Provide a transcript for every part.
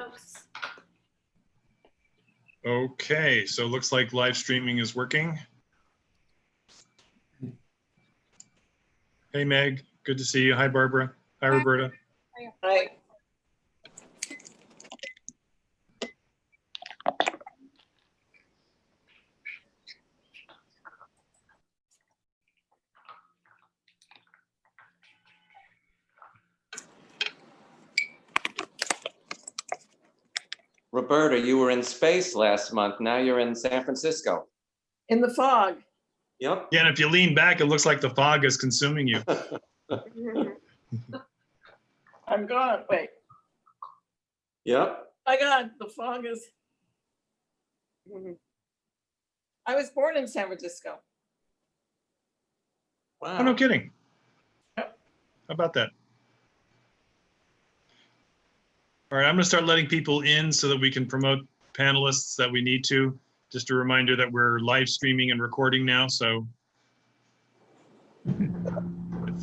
folks. Okay, so it looks like live streaming is working. Hey, Meg, good to see you. Hi, Barbara. Hi, Roberta. Hi. Roberta, you were in space last month. Now you're in San Francisco. In the fog. Yep. Yeah, and if you lean back, it looks like the fog is consuming you. I'm gone. Wait. Yep. My God, the fog is. I was born in San Francisco. Wow. Oh, no kidding. How about that? All right, I'm going to start letting people in so that we can promote panelists that we need to. Just a reminder that we're live streaming and recording now, so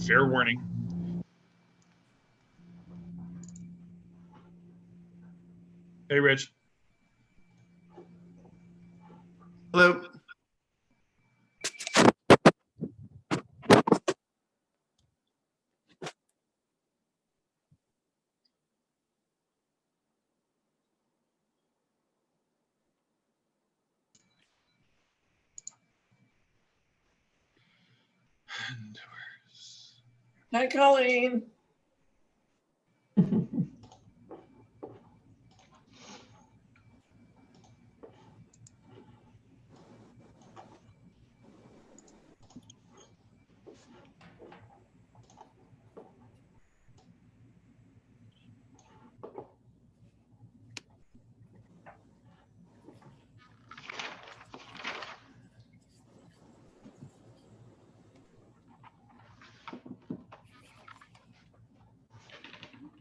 fair warning. Hey, Rich. Hello. Hi, Colleen.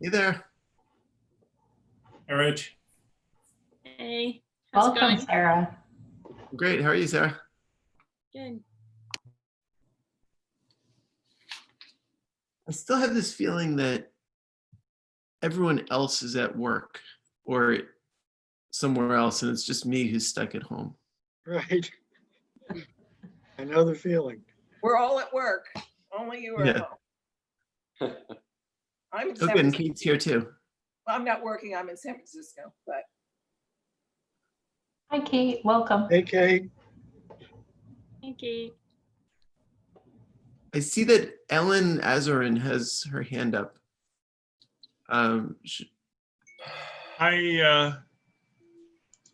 Hey there. All right. Hey, how's it Welcome, going? Sarah. Great. How are you, Sarah? Good. I still have this feeling that everyone else is at work or somewhere else, and it's just me who's stuck at home. Right. I know the feeling. We're all at work. Only you are at home. I'm in San Okay, and Francisco. Kate's here too. I'm not working. I'm in San Francisco, but Hi, Kate. Welcome. Hey, Kate. Thank you. I see that Ellen Azarin has her hand up. Hi,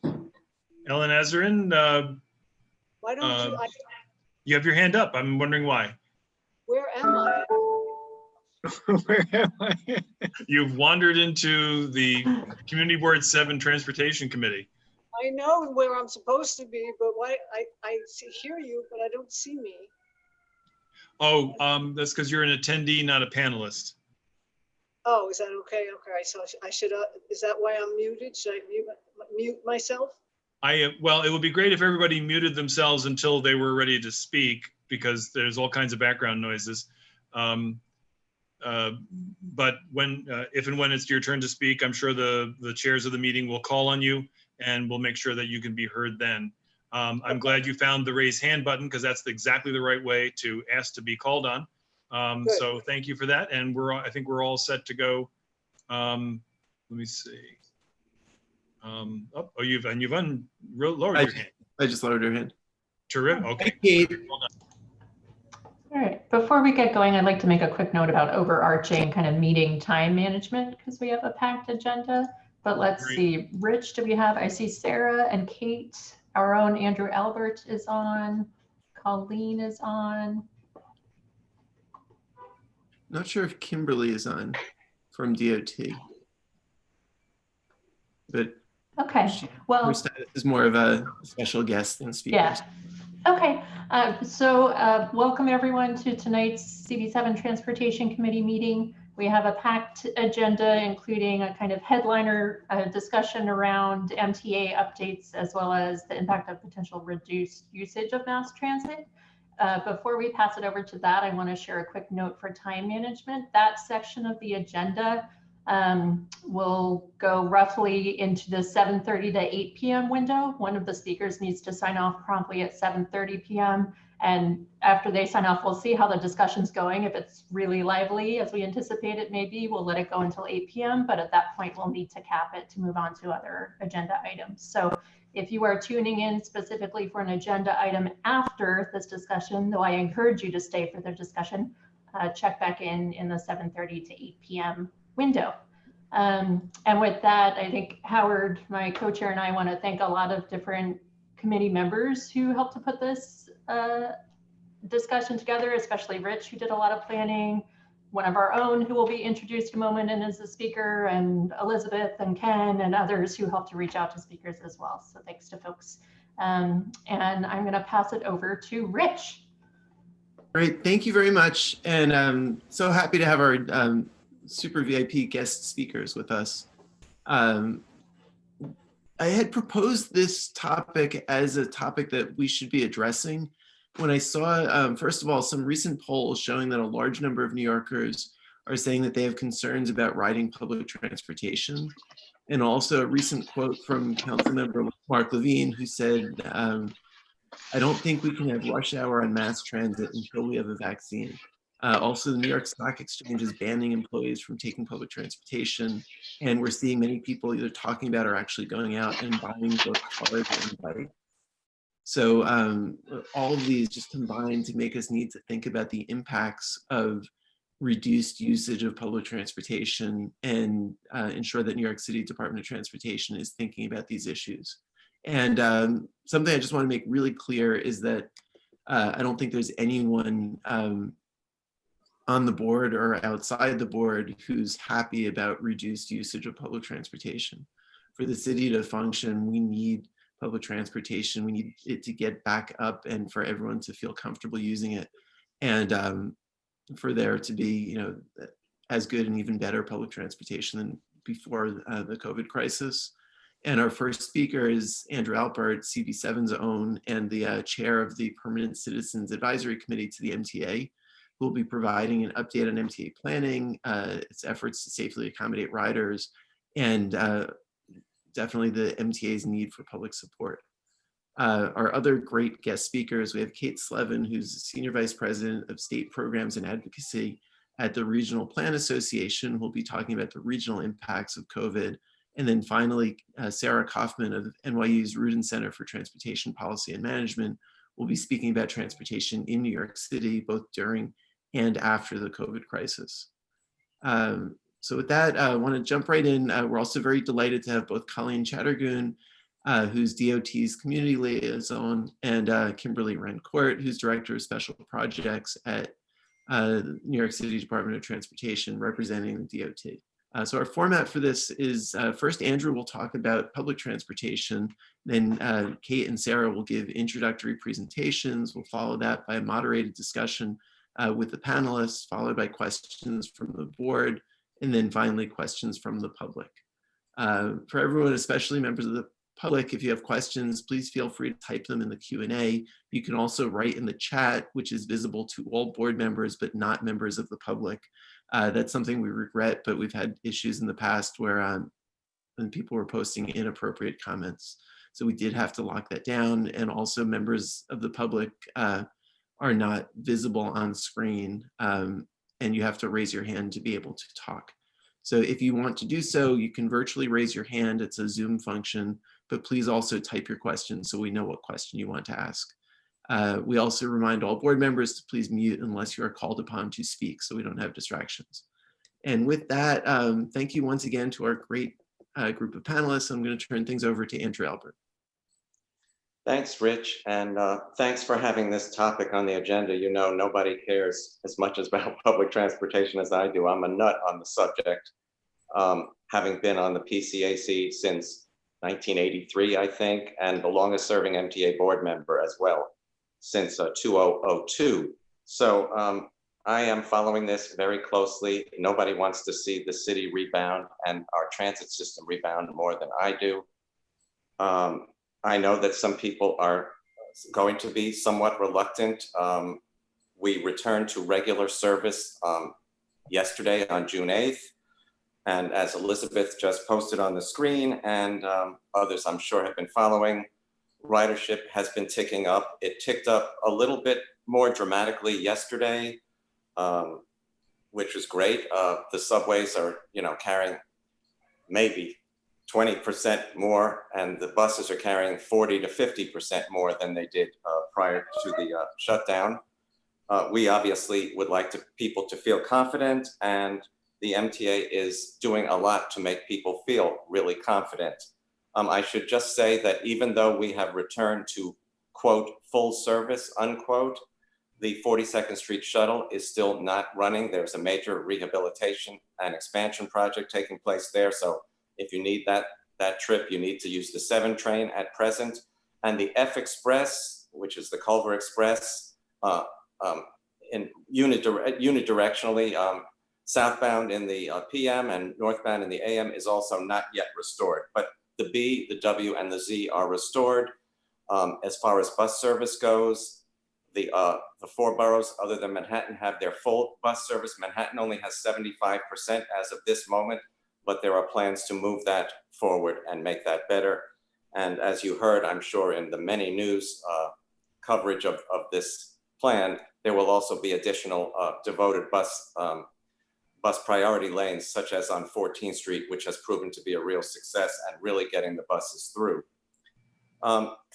Ellen Azarin. Why don't you, You have your hand up. I'm wondering why. where am I? Where am I? You've wandered into the Community Board 7 Transportation Committee. I know where I'm supposed to be, but why, hear you, but I don't see me. Oh, that's because you're an attendee, not a panelist. Oh, is that okay? Okay, so I should, is that why I'm muted? Should I mute myself? Well, it would be great if everybody muted themselves until they were ready to speak, because there's all kinds of background noises. But when, if and when it's your turn to speak, I'm sure the chairs of the meeting will call on you and we'll make sure that you can be heard then. I'm glad you found the raise hand button, because that's exactly the right way to ask to be called on. So thank you for that. And I think we're all set to go. Let me see. You've lowered your hand. I just lowered her hand. Terrific. Okay. Hi, Kate. Well done. All right. Before we get going, I'd like to make a quick note about overarching kind of meeting time management, because we have a packed agenda. But let's Great. see. Rich, do we have? I see Sarah and Kate. Our own Andrew Albert is on. Colleen is on. Not sure if Kimberly is on from DOT. But Okay. Well, her status is more of a special guest than speaker. yeah. Okay. Welcome everyone to tonight's CB7 Transportation Committee meeting. We have a packed agenda, including a kind of headliner discussion around MTA updates, as well as the impact of potential reduced usage of mass transit. Before we pass it over to that, I want to share a quick note for time management. That section of the agenda We'll go roughly into the 7:30 to 8 p.m. window. One of the speakers needs to sign off promptly at 7:30 p.m. And after they sign off, we'll see how the discussion's going. If it's really lively, as we anticipate it may be, we'll let it go until 8 p.m. But at that point, we'll need to cap it to move on to other agenda items. So if you are tuning in specifically for an agenda item after this discussion, though I encourage you to stay for the discussion, check back in the 7:30 to 8 p.m. window. And with that, I think Howard, my co-chair, and I want to thank a lot of different committee members who helped to put this discussion together, especially Rich, who did a lot of planning, one of our own who will be introduced in a moment and is the speaker, and Elizabeth and Ken and others who helped to reach out to speakers as well. So thanks to folks. And I'm going to pass it over to Rich. Great, thank you very much. And I'm so happy to have our super VIP guest speakers with us. I had proposed this topic as a topic that we should be addressing when I saw, first of all, some recent polls showing that a large number of New Yorkers are saying that they have concerns about riding public transportation. And also a recent quote from Councilmember Mark Levine, who said, I don't think we can have rush hour on mass transit until we have a vaccine. Also, the New York Stock Exchange is banning employees from taking public transportation. And we're seeing many people either talking about or actually going out and buying both cars and bikes. So all of these just combine to make us need to think about the impacts of reduced usage of public transportation and ensure that New York City Department of Transportation is thinking about these issues. And something I just want to make really clear is that I don't think there's anyone on the board or outside the board who's happy about reduced usage of public transportation. For the city to function, we need public transportation. We need it to get back up and for everyone to feel comfortable using it. And for there to be, you know, as good and even better public transportation than before the COVID crisis. And our first speaker is Andrew Alpert, CB7's own, and the chair of the Permanent Citizens Advisory Committee to the MTA, who will be providing an update on MTA planning, its efforts to safely accommodate riders, and definitely the MTA's need for public support. Our other great guest speakers, we have Kate Slevin, who's Senior Vice President of State Programs and Advocacy at the Regional Plan Association, who will be talking about the regional impacts of COVID. And then finally, Sarah Kaufman of NYU's Rudin Center for Transportation Policy and Management will be speaking about transportation in New York City, both during and after the COVID crisis. So with that, I want to jump right in. We're also very delighted to have both Colleen Chattergoon, who's DOT's community liaison, and Kimberly Rancourt, who's Director of Special Projects at New York City Department of Transportation, representing the DOT. So our format for this is first Andrew will talk about public transportation, then Kate and Sarah will give introductory presentations. We'll follow that by a moderated discussion with the panelists, followed by questions from the board, and then finally questions from the public. For everyone, especially members of the public, if you have questions, please feel free to type them in the Q&A. You can also write in the chat, which is visible to all board members, but not members of the public. That's something we regret, but we've had issues in the past where when people were posting inappropriate comments. So we did have to lock that down. And also members of the public are not visible on screen, and you have to raise your hand to be able to talk. So if you want to do so, you can virtually raise your hand. It's a Zoom function, but please also type your question so we know what question you want to ask. We also remind all board members to please mute unless you are called upon to speak so we don't have distractions. And with that, thank you once again to our great group of panelists. I'm going to turn things over to Andrew Alpert. Thanks, Rich, and thanks for having this topic on the agenda. You know, nobody cares as much about public transportation as I do. I'm a nut on the subject, having been on the PCAC since 1983, I think, and the longest serving MTA board member as well since 2002. So I am following this very closely. Nobody wants to see the city rebound and our transit system rebound more than I do. I know that some people are going to be somewhat reluctant. We returned to regular service yesterday on June 8th. And as Elizabeth just posted on the screen, and others I'm sure have been following, ridership has been ticking up. It ticked up a little bit more dramatically yesterday, which is great. The subways are, carrying maybe 20% more, and the buses are carrying 40 to 50% more than they did prior to the shutdown. We obviously would like people to feel confident, and the MTA is doing a lot to make people feel really confident. I should just say that even though we have returned to, quote, full service, unquote, the 42nd Street shuttle is still not running. There's a major rehabilitation and expansion project taking place there. So if you need that trip, you need to use the 7 train at present. And the F Express, which is the Culver Express, in unidirectionally, southbound in the PM and northbound in the AM is also not yet restored. But the B, the W, and the Z are restored. As far as bus service goes, the 4 boroughs other than Manhattan have their full bus service. Manhattan only has 75% as of this moment, but there are plans to move that forward and make that better. And as you heard, I'm sure in the many news coverage of this plan, there will also be additional devoted bus priority lanes, such as on 14th Street, which has proven to be a real success and really getting the buses through.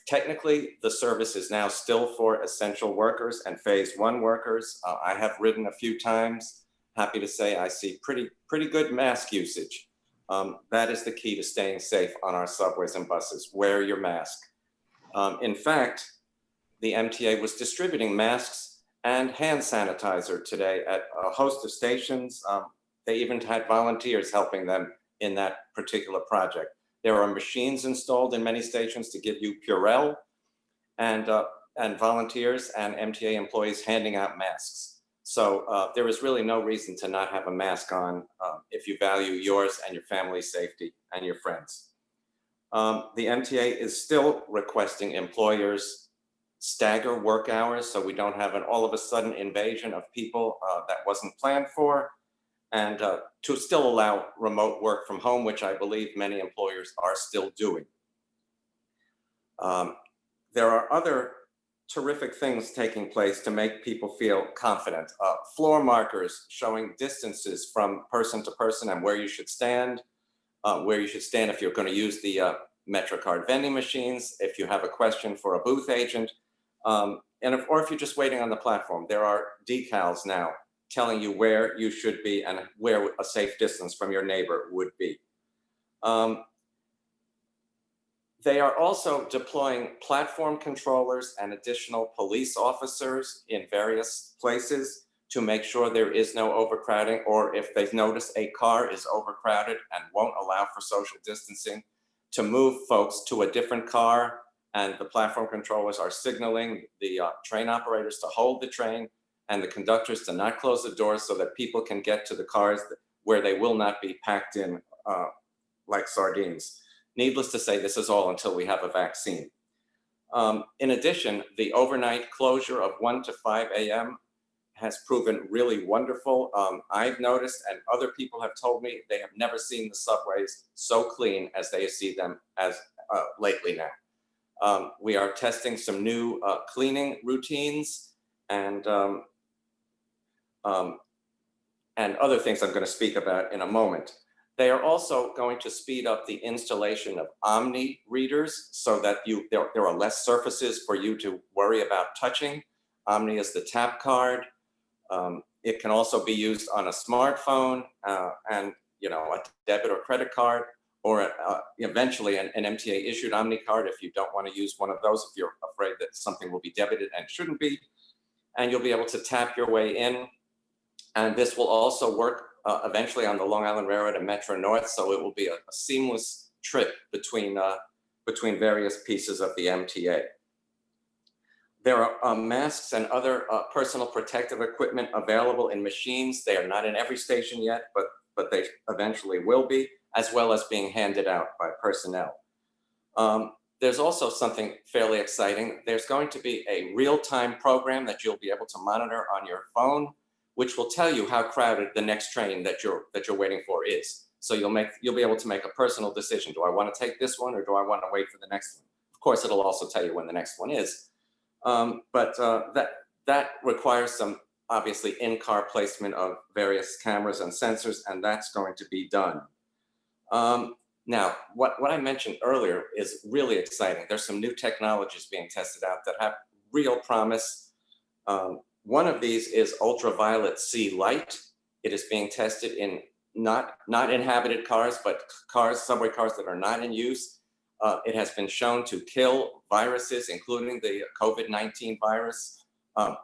Technically, the service is now still for essential workers and phase 1 workers. I have ridden a few times. Happy to say I see pretty good mask usage. That is the key to staying safe on our subways and buses. Wear your mask. In fact, the MTA was distributing masks and hand sanitizer today at a host of stations. They even had volunteers helping them in that particular project. There are machines installed in many stations to give you Purell, and volunteers and MTA employees handing out masks. So there is really no reason to not have a mask on if you value yours and your family's safety and your friends. The MTA is still requesting employers stagger work hours so we don't have an all of a sudden invasion of people that wasn't planned for, and to still allow remote work from home, which I believe many employers are still doing. There are other terrific things taking place to make people feel confident. Floor markers showing distances from person to person and where you should stand if you're going to use the MetroCard vending machines, if you have a question for a booth agent, or if you're just waiting on the platform. There are decals now telling you where you should be and where a safe distance from your neighbor would be. They are also deploying platform controllers and additional police officers in various places to make sure there is no overcrowding, or if they notice a car is overcrowded and won't allow for social distancing, to move folks to a different car. And the platform controllers are signaling the train operators to hold the train and the conductors to not close the doors so that people can get to the cars where they will not be packed in like sardines. Needless to say, this is all until we have a vaccine. In addition, the overnight closure of 1 to 5 a.m. has proven really wonderful. I've noticed, and other people have told me, they have never seen the subways so clean as they see them as lately now. We are testing some new cleaning routines and other things I'm going to speak about in a moment. They are also going to speed up the installation of Omni readers so that there are less surfaces for you to worry about touching. Omni is the tap card. It can also be used on a smartphone and a debit or credit card, or eventually an MTA issued Omni card if you don't want to use one of those, if you're afraid that something will be debited and shouldn't be. And you'll be able to tap your way in. And this will also work eventually on the Long Island Railroad and Metro North, so it will be a seamless trip between various pieces of the MTA. There are masks and other personal protective equipment available in machines. They are not in every station yet, but they eventually will be, as well as being handed out by personnel. There's also something fairly exciting. There's going to be a real-time program that you'll be able to monitor on your phone, which will tell you how crowded the next train that you're waiting for is. So you'll be able to make a personal decision. Do I want to take this one or do I want to wait for the next one? Of course, it'll also tell you when the next one is. That requires some obviously in-car placement of various cameras and sensors, and that's going to be done. Now, what I mentioned earlier is really exciting. There's some new technologies being tested out that have real promise. One of these is ultraviolet C light. It is being tested in not inhabited cars, but subway cars that are not in use. It has been shown to kill viruses, including the COVID-19 virus,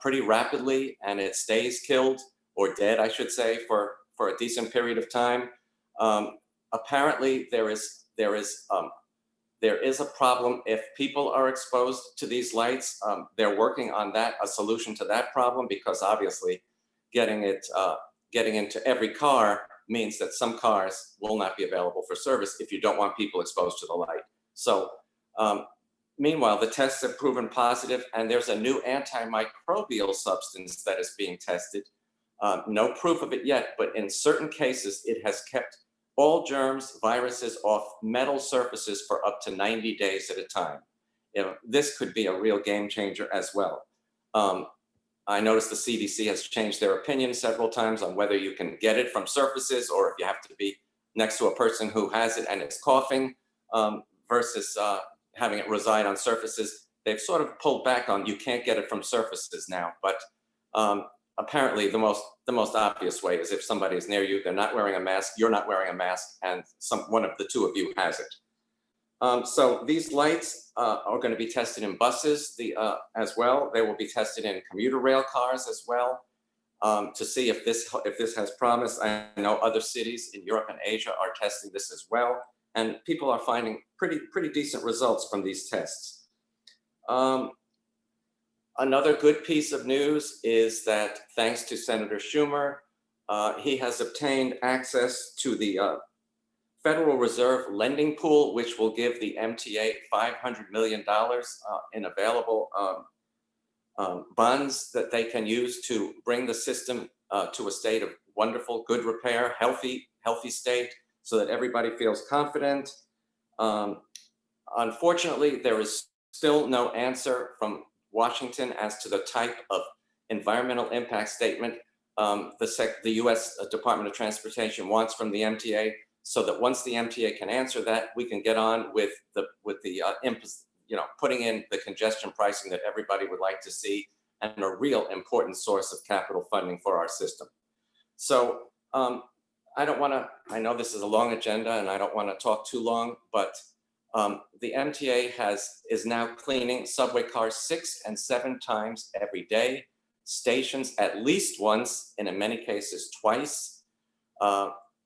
pretty rapidly, and it stays killed or dead, I should say, for a decent period of time. Apparently, there is a problem if people are exposed to these lights. They're working on a solution to that problem, because obviously getting into every car means that some cars will not be available for service if you don't want people exposed to the light. So meanwhile, the tests have proven positive, and there's a new antimicrobial substance that is being tested. No proof of it yet, but in certain cases, it has kept all germs, viruses off metal surfaces for up to 90 days at a time. This could be a real game changer as well. I noticed the CDC has changed their opinion several times on whether you can get it from surfaces or if you have to be next to a person who has it and is coughing, versus having it reside on surfaces. They've sort of pulled back on you can't get it from surfaces now, but apparently the most obvious way is if somebody is near you, they're not wearing a mask, you're not wearing a mask, and one of the two of you has it. So these lights are going to be tested in buses as well. They will be tested in commuter rail cars as well, to see if this has promise. I know other cities in Europe and Asia are testing this as well, and people are finding pretty decent results from these tests. Another good piece of news is that thanks to Senator Schumer, he has obtained access to the Federal Reserve lending pool, which will give the MTA $500 million in available bonds that they can use to bring the system to a state of wonderful, good repair, healthy state, so that everybody feels confident. Unfortunately, there is still no answer from Washington as to the type of environmental impact statement the U.S. Department of Transportation wants from the MTA, so that once the MTA can answer that, we can get on with putting in the congestion pricing that everybody would like to see, and a real important source of capital funding for our system. So I know this is a long agenda and I don't want to talk too long, but the MTA is now cleaning subway cars 6 and 7 times every day, stations at least once, and in many cases twice.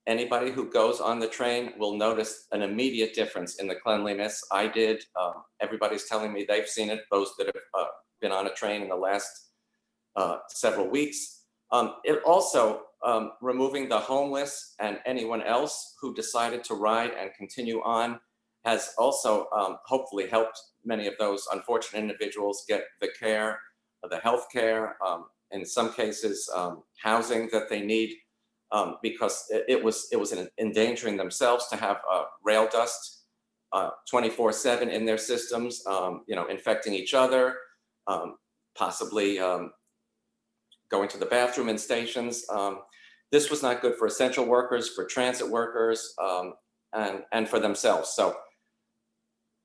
Anybody who goes on the train will notice an immediate difference in the cleanliness. I did. Everybody's telling me they've seen it, those that have been on a train in the last several weeks. It also, removing the homeless and anyone else who decided to ride and continue on, has also hopefully helped many of those unfortunate individuals get the care, the health care, in some cases housing that they need, because it was endangering themselves to have rail dust 24/7 in their systems, infecting each other, possibly going to the bathroom in stations. This was not good for essential workers, for transit workers, and for themselves. So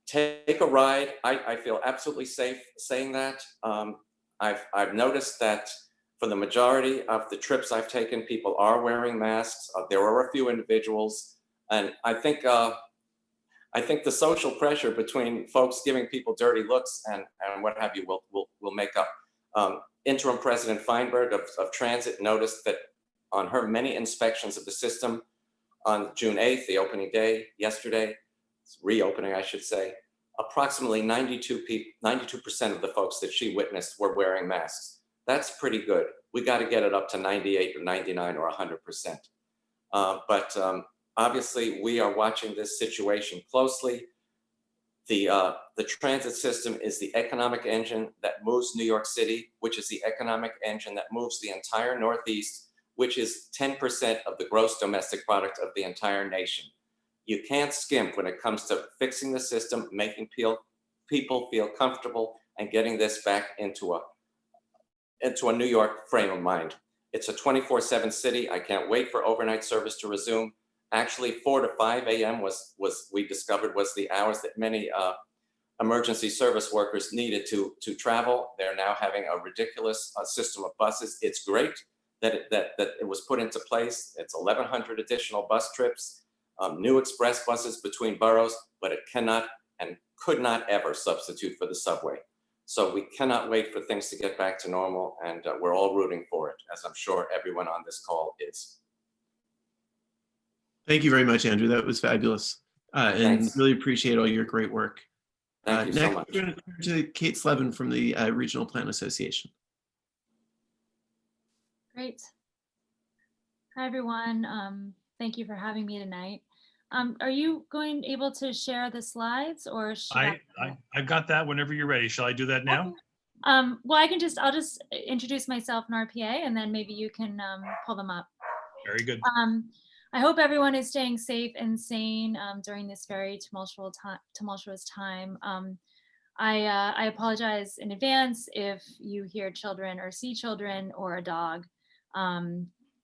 take a ride. I feel absolutely safe saying that. I've noticed that for the majority of the trips I've taken, people are wearing masks. There are a few individuals, and I think the social pressure between folks giving people dirty looks and what have you will make up. Interim President Feinberg of Transit noticed that on her many inspections of the system on June 8th, the opening day, yesterday, reopening, I should say, approximately 92% of the folks that she witnessed were wearing masks. That's pretty good. We got to get it up to 98 or 99 or 100%. But obviously, we are watching this situation closely. The transit system is the economic engine that moves New York City, which is the economic engine that moves the entire Northeast, which is 10% of the gross domestic product of the entire nation. You can't skimp when it comes to fixing the system, making people feel comfortable, and getting this back into a New York frame of mind. It's a 24/7 city. I can't wait for overnight service to resume. Actually, 4 to 5 a.m. was we discovered was the hours that many emergency service workers needed to travel. They're now having a ridiculous system of buses. It's great that it was put into place. It's 1,100 additional bus trips, new express buses between boroughs, but it cannot and could not ever substitute for the subway. So we cannot wait for things to get back to normal, and we're all rooting for it, as I'm sure everyone on this call is. Thank you very much, Andrew. That was fabulous. And Thanks. really appreciate all your great work. Thank you so Next, much. we're going to turn to Kate Slevin from the Regional Plan Association. Great. Hi, everyone. Thank you for having me tonight. Are you able to share the slides, or should I've got that whenever you're ready. Shall I do that now? Okay. Well, I'll just introduce myself and RPA, and then maybe you can pull them up. Very good. I hope everyone is staying safe and sane during this very tumultuous time. I apologize in advance if you hear children or see children or a dog.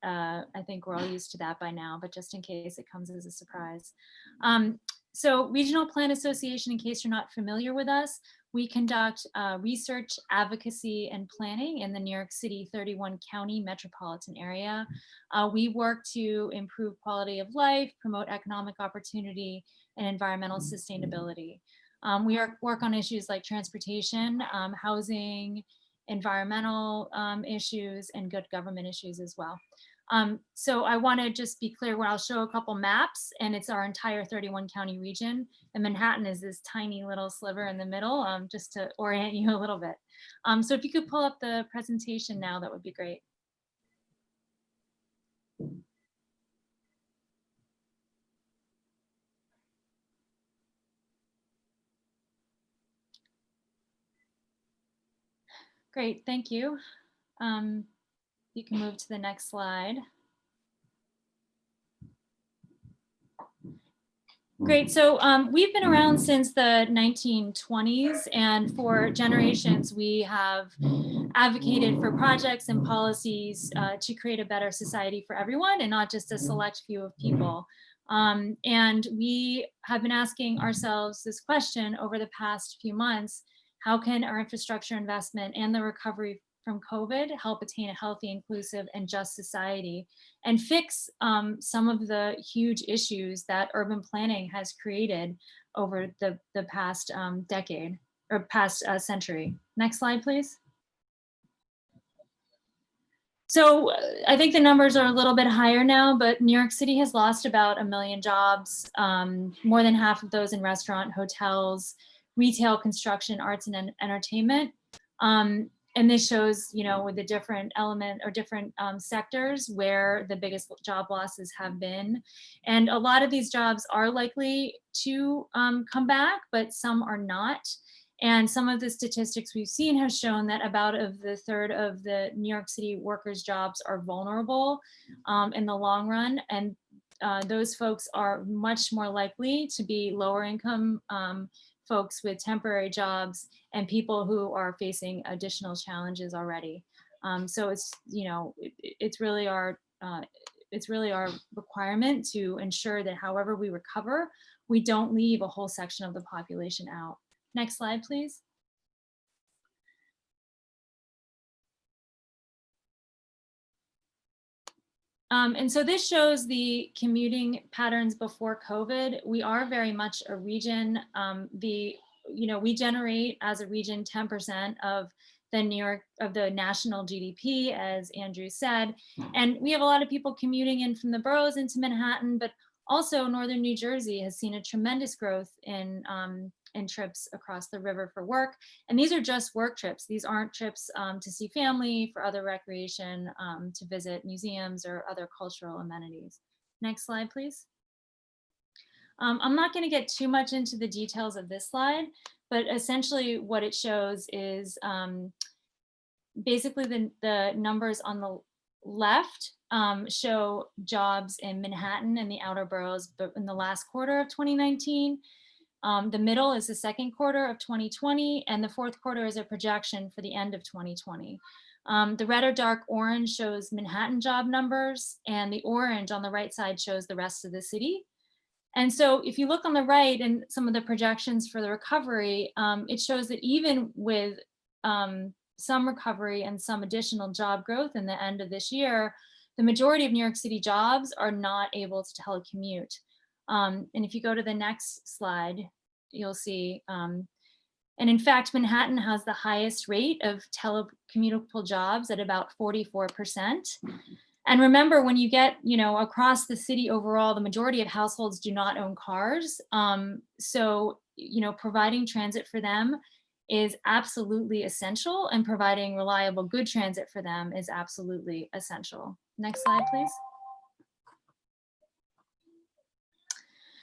I think we're all used to that by now, but just in case it comes as a surprise. So Regional Plan Association, in case you're not familiar with us, we conduct research, advocacy, and planning in the New York City 31 county metropolitan area. We work to improve quality of life, promote economic opportunity, and environmental sustainability. We work on issues like transportation, housing, environmental issues, and good government issues as well. So I want to just be clear where I'll show a couple maps, and it's our entire 31 county region, and Manhattan is this tiny little sliver in the middle, just to orient you a little bit. So if you could pull up the presentation now, that would be great. Great, thank you. You can move to the next slide. Great, so we've been around since the 1920s, and for generations we have advocated for projects and policies to create a better society for everyone and not just a select few of people. And we have been asking ourselves this question over the past few months: how can our infrastructure investment and the recovery from COVID help attain a healthy, inclusive, and just society, and fix some of the huge issues that urban planning has created over the past decade or past century. Next slide, please. So I think the numbers are a little bit higher now, but New York City has lost about 1 million jobs, more than half of those in restaurant, hotels, retail, construction, arts, and entertainment. And this shows, with the different element or different sectors where the biggest job losses have been. And a lot of these jobs are likely to come back, but some are not. And some of the statistics we've seen have shown that about a third of the New York City workers' jobs are vulnerable in the long run. And those folks are much more likely to be lower income folks with temporary jobs and people who are facing additional challenges already. So it's really our requirement to ensure that however we recover, we don't leave a whole section of the population out. Next slide, please. And so this shows the commuting patterns before COVID. We are very much a region. We generate as a region 10% of the national GDP, as Andrew said. And we have a lot of people commuting in from the boroughs into Manhattan, but also northern New Jersey has seen a tremendous growth in trips across the river for work. And these are just work trips. These aren't trips to see family, for other recreation, to visit museums or other cultural amenities. Next slide, please. I'm not going to get too much into the details of this slide, but essentially what it shows is basically the numbers on left show jobs in Manhattan and the outer boroughs, but in the last quarter of 2019. The middle is the second quarter of 2020, and the fourth quarter is a projection for the end of 2020. The red or dark orange shows Manhattan job numbers, and the orange on the right side shows the rest of the city. And so if you look on the right and some of the projections for the recovery, it shows that even with some recovery and some additional job growth in the end of this year, the majority of New York City jobs are not able to telecommute. And if you go to the next slide, you'll see, and in fact, Manhattan has the highest rate of telecommutable jobs at about 44%. And remember, when you get, across the city overall, the majority of households do not own cars. So, providing transit for them is absolutely essential, and providing reliable, good transit for them is absolutely essential. Next slide, please.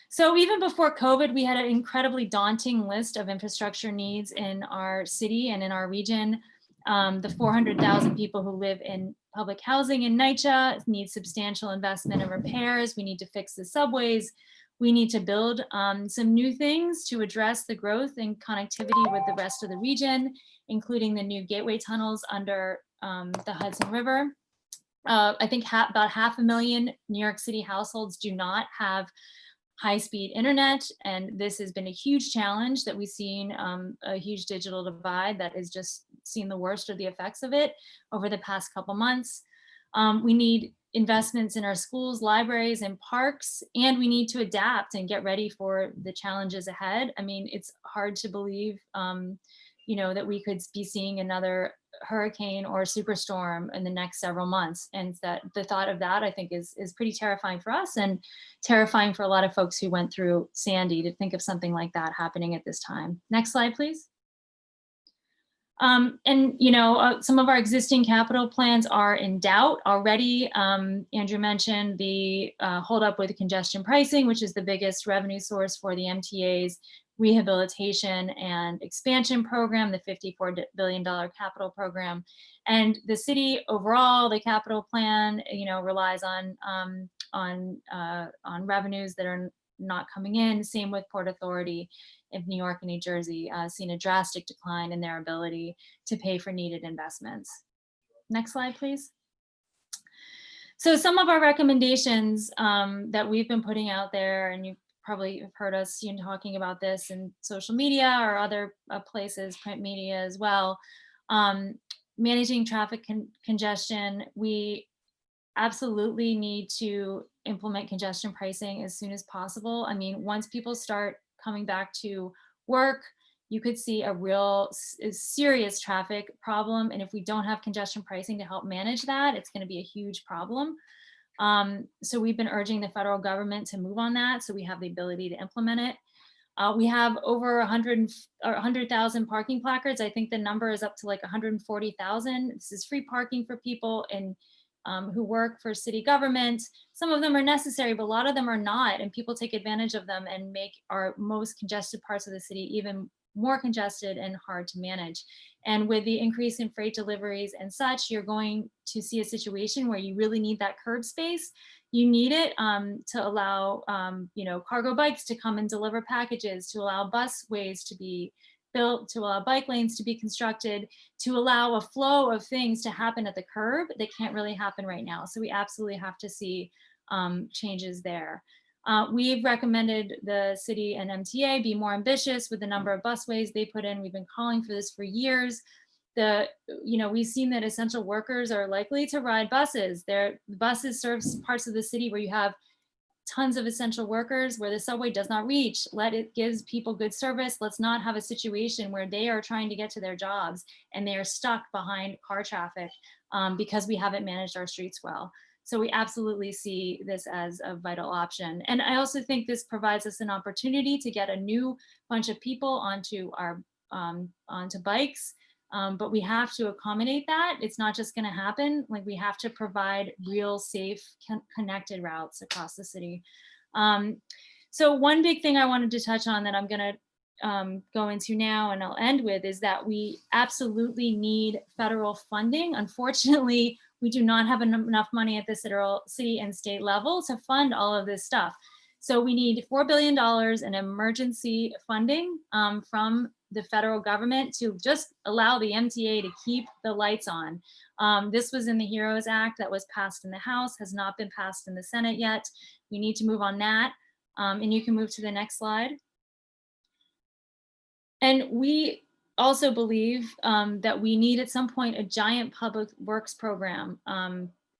So even before COVID, we had an incredibly daunting list of infrastructure needs in our city and in our region. The 400,000 people who live in public housing in NYCHA need substantial investment and repairs. We need to fix the subways. We need to build some new things to address the growth and connectivity with the rest of the region, including the new gateway tunnels under the Hudson River. I think about 500,000 New York City households do not have high-speed internet, and this has been a huge challenge that we've seen, a huge digital divide that has just seen the worst of the effects of it over the past couple months. We need investments in our schools, libraries, and parks, and we need to adapt and get ready for the challenges ahead. I mean, it's hard to believe, that we could be seeing another hurricane or superstorm in the next several months, and that the thought of that, I think, is pretty terrifying for us and terrifying for a lot of folks who went through Sandy, to think of something like that happening at this time. Next slide, please. Some of our existing capital plans are in doubt already. Andrew mentioned the hold up with congestion pricing, which is the biggest revenue source for the MTA's rehabilitation and expansion program, the $54 billion capital program. And the city overall, the capital plan, relies on revenues that are not coming in. Same with Port Authority of New York and New Jersey, seen a drastic decline in their ability to pay for needed investments. Next slide, please. So some of our recommendations that we've been putting out there, and you probably have heard us talking about this in social media or other places, print media as well. Managing traffic congestion, we absolutely need to implement congestion pricing as soon as possible. I mean, once people start coming back to work, you could see a real serious traffic problem. And if we don't have congestion pricing to help manage that, it's going to be a huge problem. So we've been urging the federal government to move on that, so we have the ability to implement it. We have over 100,000 parking placards. I think the number is up to like 140,000. This is free parking for people who work for city government. Some of them are necessary, but a lot of them are not, and people take advantage of them and make our most congested parts of the city even more congested and hard to manage. And with the increase in freight deliveries and such, you're going to see a situation where you really need that curb space. You need it to allow cargo bikes to come and deliver packages, to allow busways to be built, to allow bike lanes to be constructed, to allow a flow of things to happen at the curb that can't really happen right now. So we absolutely have to see changes there. We've recommended the city and MTA be more ambitious with the number of busways they put in. We've been calling for this for years. We've seen that essential workers are likely to ride buses. Buses serve parts of the city where you have tons of essential workers, where the subway does not reach. It gives people good service. Let's not have a situation where they are trying to get to their jobs and they are stuck behind car traffic because we haven't managed our streets well. So we absolutely see this as a vital option. And I also think this provides us an opportunity to get a new bunch of people onto bikes. But we have to accommodate that. It's not just going to happen. Like, we have to provide real, safe, connected routes across the city. So one big thing I wanted to touch on that I'm going to go into now and I'll end with is that we absolutely need federal funding. Unfortunately, we do not have enough money at the city and state level to fund all of this stuff. So we need $4 billion in emergency funding from the federal government to just allow the MTA to keep the lights on. This was in the HEROES Act that was passed in the House, has not been passed in the Senate yet. We need to move on that. And you can move to the next slide. And we also believe that we need at some point a giant public works program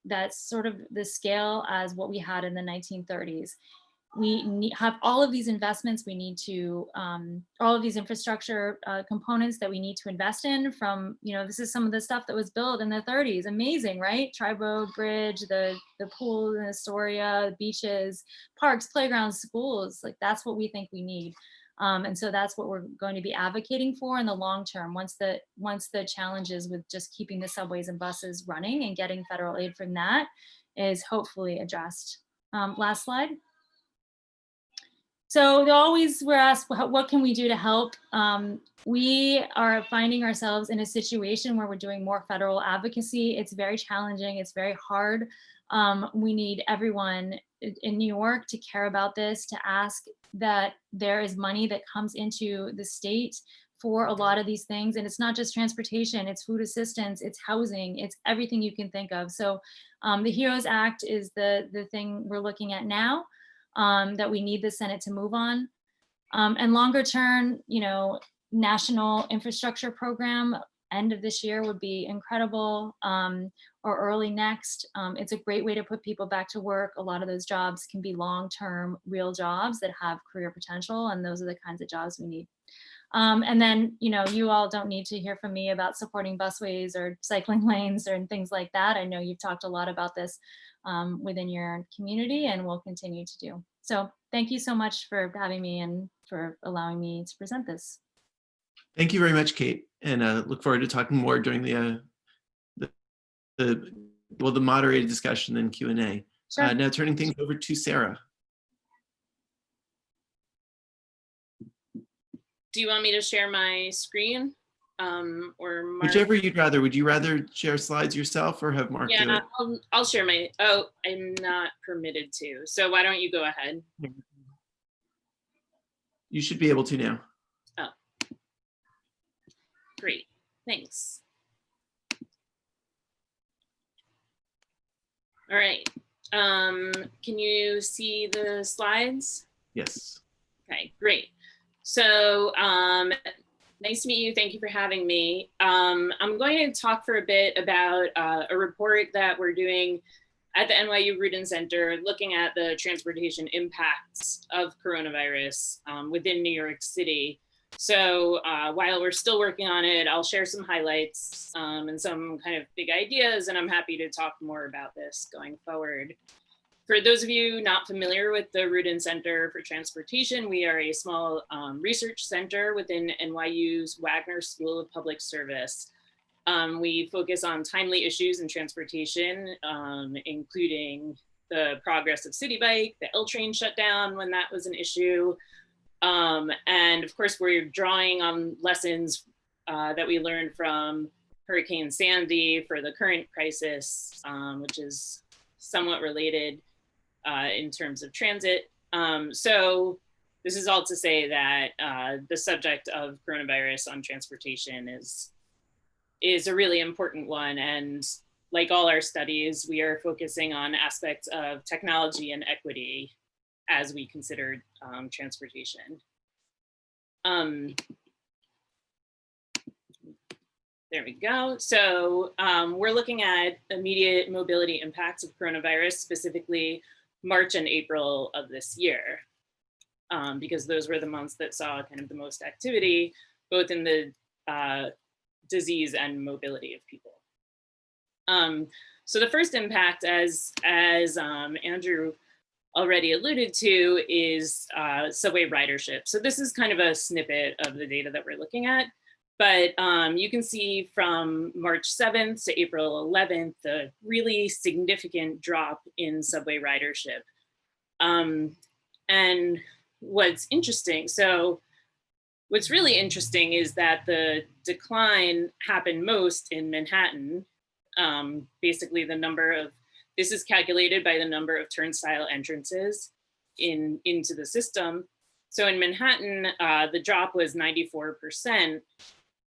that's sort of the scale as what we had in the 1930s. We have all of these investments we need to, all of these infrastructure components that we need to invest in from, this is some of the stuff that was built in the 30s. Amazing, right? Tri-Road Bridge, the pool in Astoria, beaches, parks, playgrounds, schools, like that's what we think we need. And so that's what we're going to be advocating for in the long term, once the challenges with just keeping the subways and buses running and getting federal aid from that is hopefully addressed. Last slide. So we're asked, what can we do to help? We are finding ourselves in a situation where we're doing more federal advocacy. It's very challenging, it's very hard. We need everyone in New York to care about this, to ask that there is money that comes into the state for a lot of these things. And it's not just transportation, it's food assistance, it's housing, it's everything you can think of. So the HEROES Act is the thing we're looking at now that we need the Senate to move on. And longer term, national infrastructure program, end of this year would be incredible, or early next. It's a great way to put people back to work. A lot of those jobs can be long-term, real jobs that have career potential, and those are the kinds of jobs we need. And then, you all don't need to hear from me about supporting busways or cycling lanes or things like that. I know you've talked a lot about this within your community and will continue to do. So thank you so much for having me and for allowing me to present this. Thank you very much, Kate, and look forward to talking more during the moderated discussion and Q&A. Sure. Now turning things over to Sarah. Do you want me to share my screen or Mark? Whichever you'd rather. Would you rather share slides yourself or have Mark do it? I'll share my, I'm not permitted to. So why don't you go ahead? You should be able to now. Oh, great, thanks. All right, can you see the slides? Yes. Okay, great. So nice to meet you. Thank you for having me. I'm going to talk for a bit about a report that we're doing at the NYU Rudin Center, looking at the transportation impacts of coronavirus within New York City. So while we're still working on it, I'll share some highlights and some kind of big ideas, and I'm happy to talk more about this going forward. For those of you not familiar with the Rudin Center for Transportation, we are a small research center within NYU's Wagner School of Public Service. We focus on timely issues in transportation, including the progress of City Bike, the L train shutdown when that was an issue. And of course, we're drawing on lessons that we learned from Hurricane Sandy for the current crisis, which is somewhat related in terms of transit. So this is all to say that the subject of coronavirus on transportation is a really important one. And like all our studies, we are focusing on aspects of technology and equity as we consider transportation. There we go. So we're looking at immediate mobility impacts of coronavirus, specifically March and April of this year, because those were the months that saw kind of the most activity, both in the disease and mobility of people. So the first impact, as Andrew already alluded to, is subway ridership. So this is kind of a snippet of the data that we're looking at. But you can see from March 7th to April 11th, a really significant drop in subway ridership. And what's interesting, so What's really interesting is that the decline happened most in Manhattan. Basically the number of, this is calculated by the number of turnstile entrances into the system. So in Manhattan, the drop was 94%,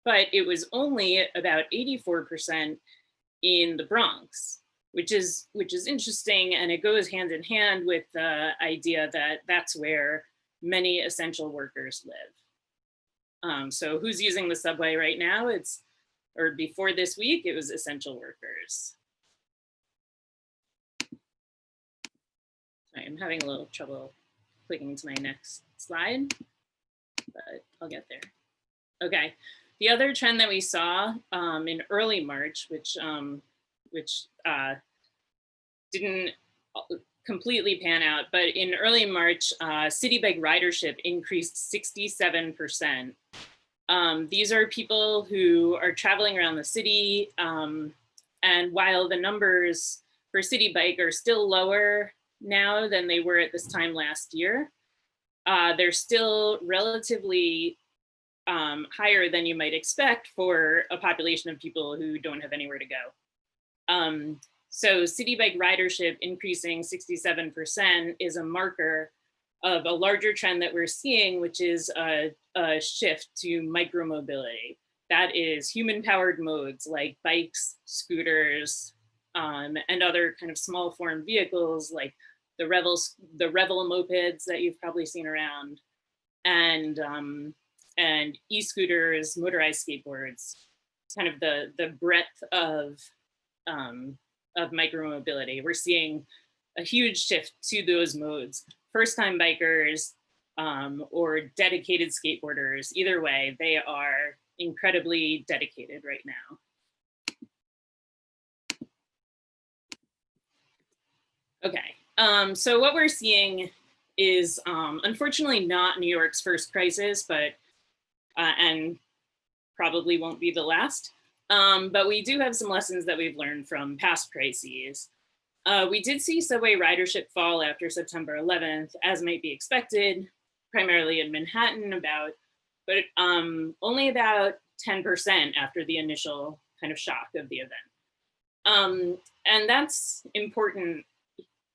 but it was only about 84% in the Bronx, which is interesting, and it goes hand in hand with the idea that that's where many essential workers live. So who's using the subway right now? Or before this week, it was essential workers. Sorry, I'm having a little trouble clicking to my next slide, but I'll get there. Okay, the other trend that we saw in early March, which didn't completely pan out, but in early March, city bike ridership increased 67%. These are people who are traveling around the city, and while the numbers for city bike are still lower now than they were at this time last year, they're still relatively higher than you might expect for a population of people who don't have anywhere to go. So city bike ridership increasing 67% is a marker of a larger trend that we're seeing, which is a shift to micromobility. That is human-powered modes like bikes, scooters, and other kind of small form vehicles like the Revel mopeds that you've probably seen around, and e-scooters, motorized skateboards, kind of the breadth of micromobility. We're seeing a huge shift to those modes. First-time bikers or dedicated skateboarders, either way, they are incredibly dedicated right now. Okay, so what we're seeing is unfortunately not New York's first crisis, but and probably won't be the last. But we do have some lessons that we've learned from past crises. We did see subway ridership fall after September 11th, as might be expected, primarily in Manhattan, but only about 10% after the initial kind of shock of the event. And that's important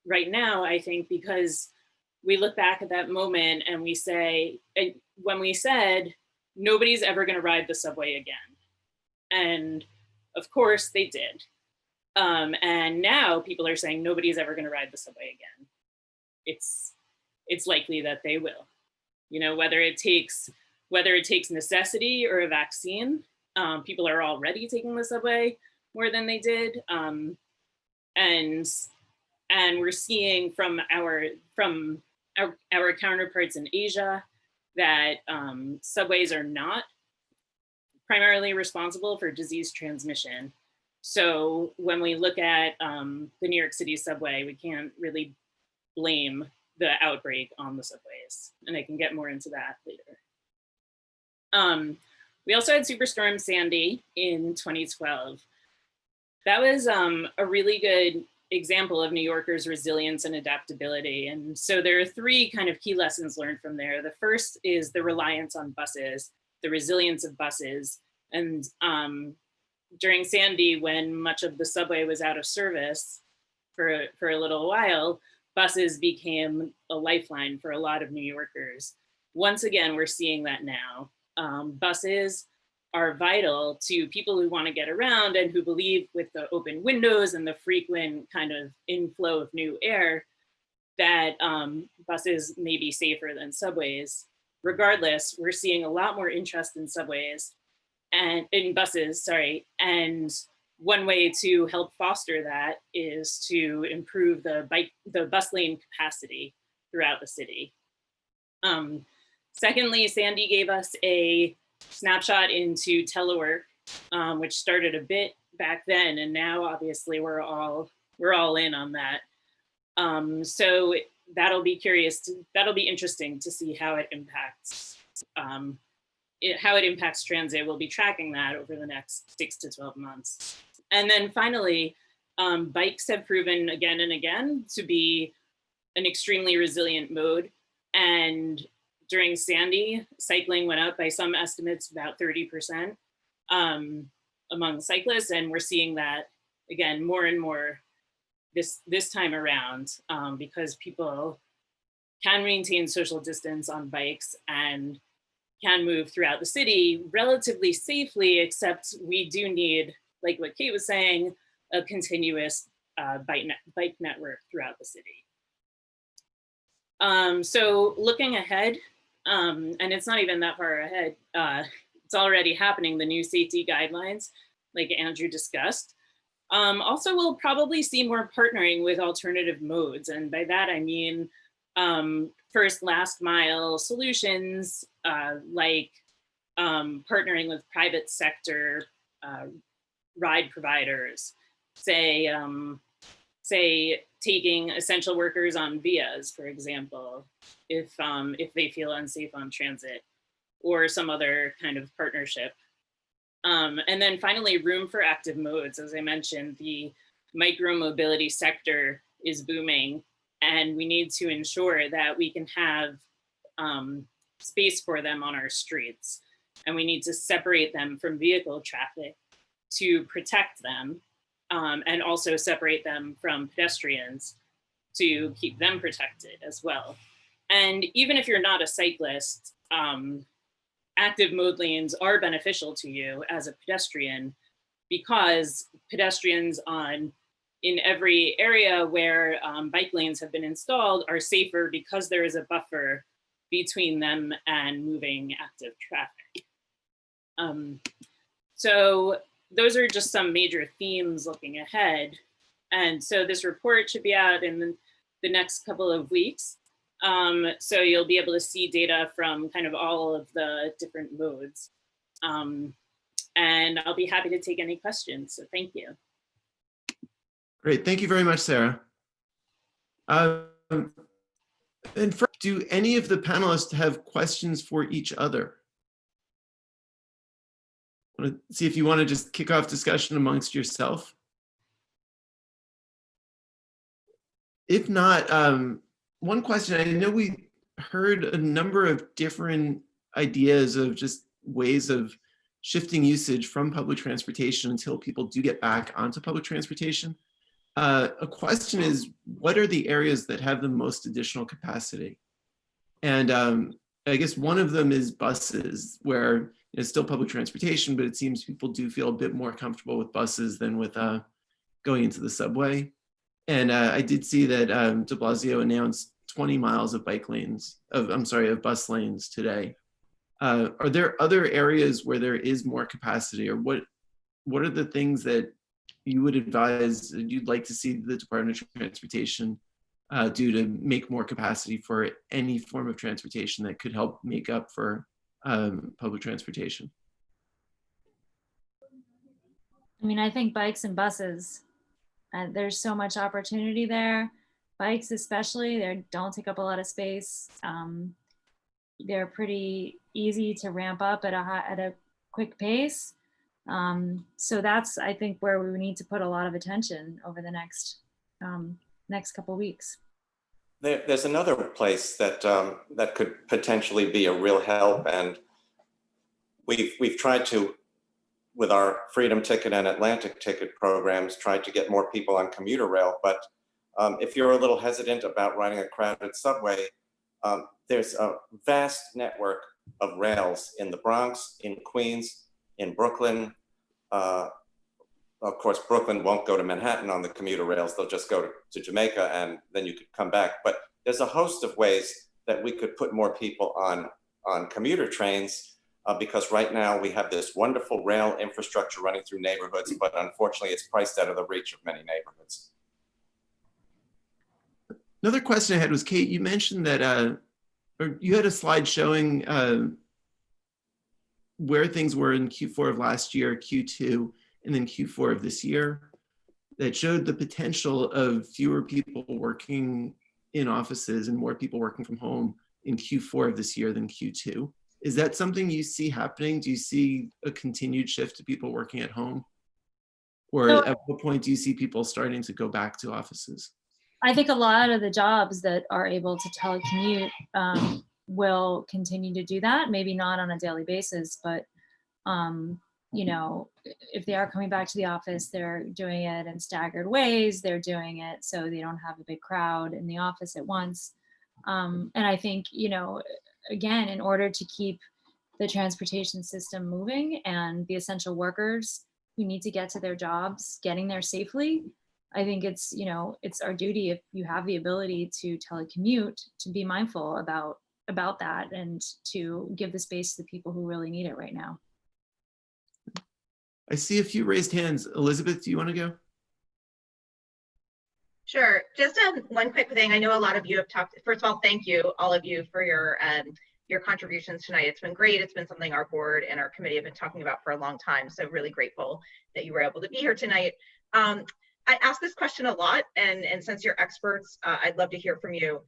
right now, I think, because we look back at that moment and we say, when we said, nobody's ever gonna ride the subway again. And of course they did. And now people are saying nobody's ever going to ride the subway again. It's likely that they will. You know, whether it takes necessity or a vaccine, people are already taking the subway more than they did, and we're seeing from our counterparts in Asia that subways are not primarily responsible for disease transmission. So when we look at the New York City subway, we can't really blame the outbreak on the subways. And I can get more into that later. We also had Superstorm Sandy in 2012. That was a really good example of New Yorkers' resilience and adaptability. And so there are three kind of key lessons learned from there. The first is the reliance on buses, the resilience of buses. And during Sandy, when much of the subway was out of service for a little while, buses became a lifeline for a lot of New Yorkers. Once again, we're seeing that now. Buses are vital to people who want to get around and who believe, with the open windows and the frequent kind of inflow of new air, that buses may be safer than subways. Regardless, we're seeing a lot more interest in subways and in buses, sorry. And one way to help foster that is to improve the bus lane capacity throughout the city. Secondly, Sandy gave us a snapshot into telework, which started a bit back then, and now obviously we're all in on that. So that'll be interesting to see how it impacts transit. We'll be tracking that over the next 6 to 12 months. And then finally, bikes have proven again and again to be an extremely resilient mode. And during Sandy, cycling went up by some estimates about 30% among cyclists, and we're seeing that again more and more this time around because people can maintain social distance on bikes and can move throughout the city relatively safely, except we do need, like what Kate was saying, a continuous bike network throughout the city. So looking ahead, and it's not even that far ahead, it's already happening, the new safety guidelines, like Andrew discussed. Also, we'll probably see more partnering with alternative modes. And by that, I mean, first last mile solutions, like partnering with private sector ride providers, say taking essential workers on vias, for example, if they feel unsafe on transit, or some other kind of partnership. And then finally, room for active modes. As I mentioned, the micro-mobility sector is booming, and we need to ensure that we can have space for them on our streets. And we need to separate them from vehicle traffic to protect them, and also separate them from pedestrians to keep them protected as well. And even if you're not a cyclist, active mode lanes are beneficial to you as a pedestrian, because pedestrians in every area where bike lanes have been installed are safer because there is a buffer between them and moving active traffic. So those are just some major themes looking ahead. And so this report should be out in the next couple of weeks. So you'll be able to see data from kind of all of the different modes. And I'll be happy to take any questions, so thank you. Great, thank you very much, Sarah. And first, do any of the panelists have questions for each other? I want to see if you want to just kick off discussion amongst yourself. If not, one question, I know we heard a number of different ideas of just ways of shifting usage from public transportation until people do get back onto public transportation. A question is, what are the areas that have the most additional capacity? And I guess one of them is buses, where it's still public transportation, but it seems people do feel a bit more comfortable with buses than with going into the subway. And I did see that de Blasio announced 20 miles of bus lanes today. Are there other areas where there is more capacity, or what are the things that you would advise you'd like to see the Department of Transportation do to make more capacity for any form of transportation that could help make up for public transportation? I mean, I think bikes and buses, there's so much opportunity there. Bikes especially, they don't take up a lot of space. They're pretty easy to ramp up at a quick pace. So that's, I think, where we need to put a lot of attention over the next couple weeks. There's another place that that could potentially be a real help, and we've tried to, with our Freedom Ticket and Atlantic Ticket programs, tried to get more people on commuter rail. But if you're a little hesitant about riding a crowded subway, there's a vast network of rails in the Bronx, in Queens, in Brooklyn. Of course, Brooklyn won't go to Manhattan on the commuter rails. They'll just go to Jamaica, and then you could come back. But there's a host of ways that we could put more people on commuter trains, because right now we have this wonderful rail infrastructure running through neighborhoods, but unfortunately it's priced out of the reach of many neighborhoods. Another question I had was, Kate, you mentioned that, or you had a slide showing where things were in Q4 of last year, Q2, and then Q4 of this year, that showed the potential of fewer people working in offices and more people working from home in Q4 of this year than Q2. Is that something you see happening? Do you see a continued shift to people working at home? Or at what point do you see people starting to go back to offices? I think a lot of the jobs that are able to telecommute will continue to do that. Maybe not on a daily basis, but you know, if they are coming back to the office, they're doing it in staggered ways. They're doing it so they don't have a big crowd in the office at once. And I think, you know, again, in order to keep the transportation system moving and the essential workers who need to get to their jobs, getting there safely, I think it's, you know, it's our duty, if you have the ability to telecommute, to be mindful about that and to give the space to the people who really need it right now. I see a few raised hands. Elizabeth, do you want to go? Sure. Just one quick thing. I know a lot of you have talked. First of all, thank you, all of you, for your contributions tonight. It's been great. It's been something our board and our committee have been talking about for a long time. So really grateful that you were able to be here tonight. I ask this question a lot, and since you're experts, I'd love to hear from you.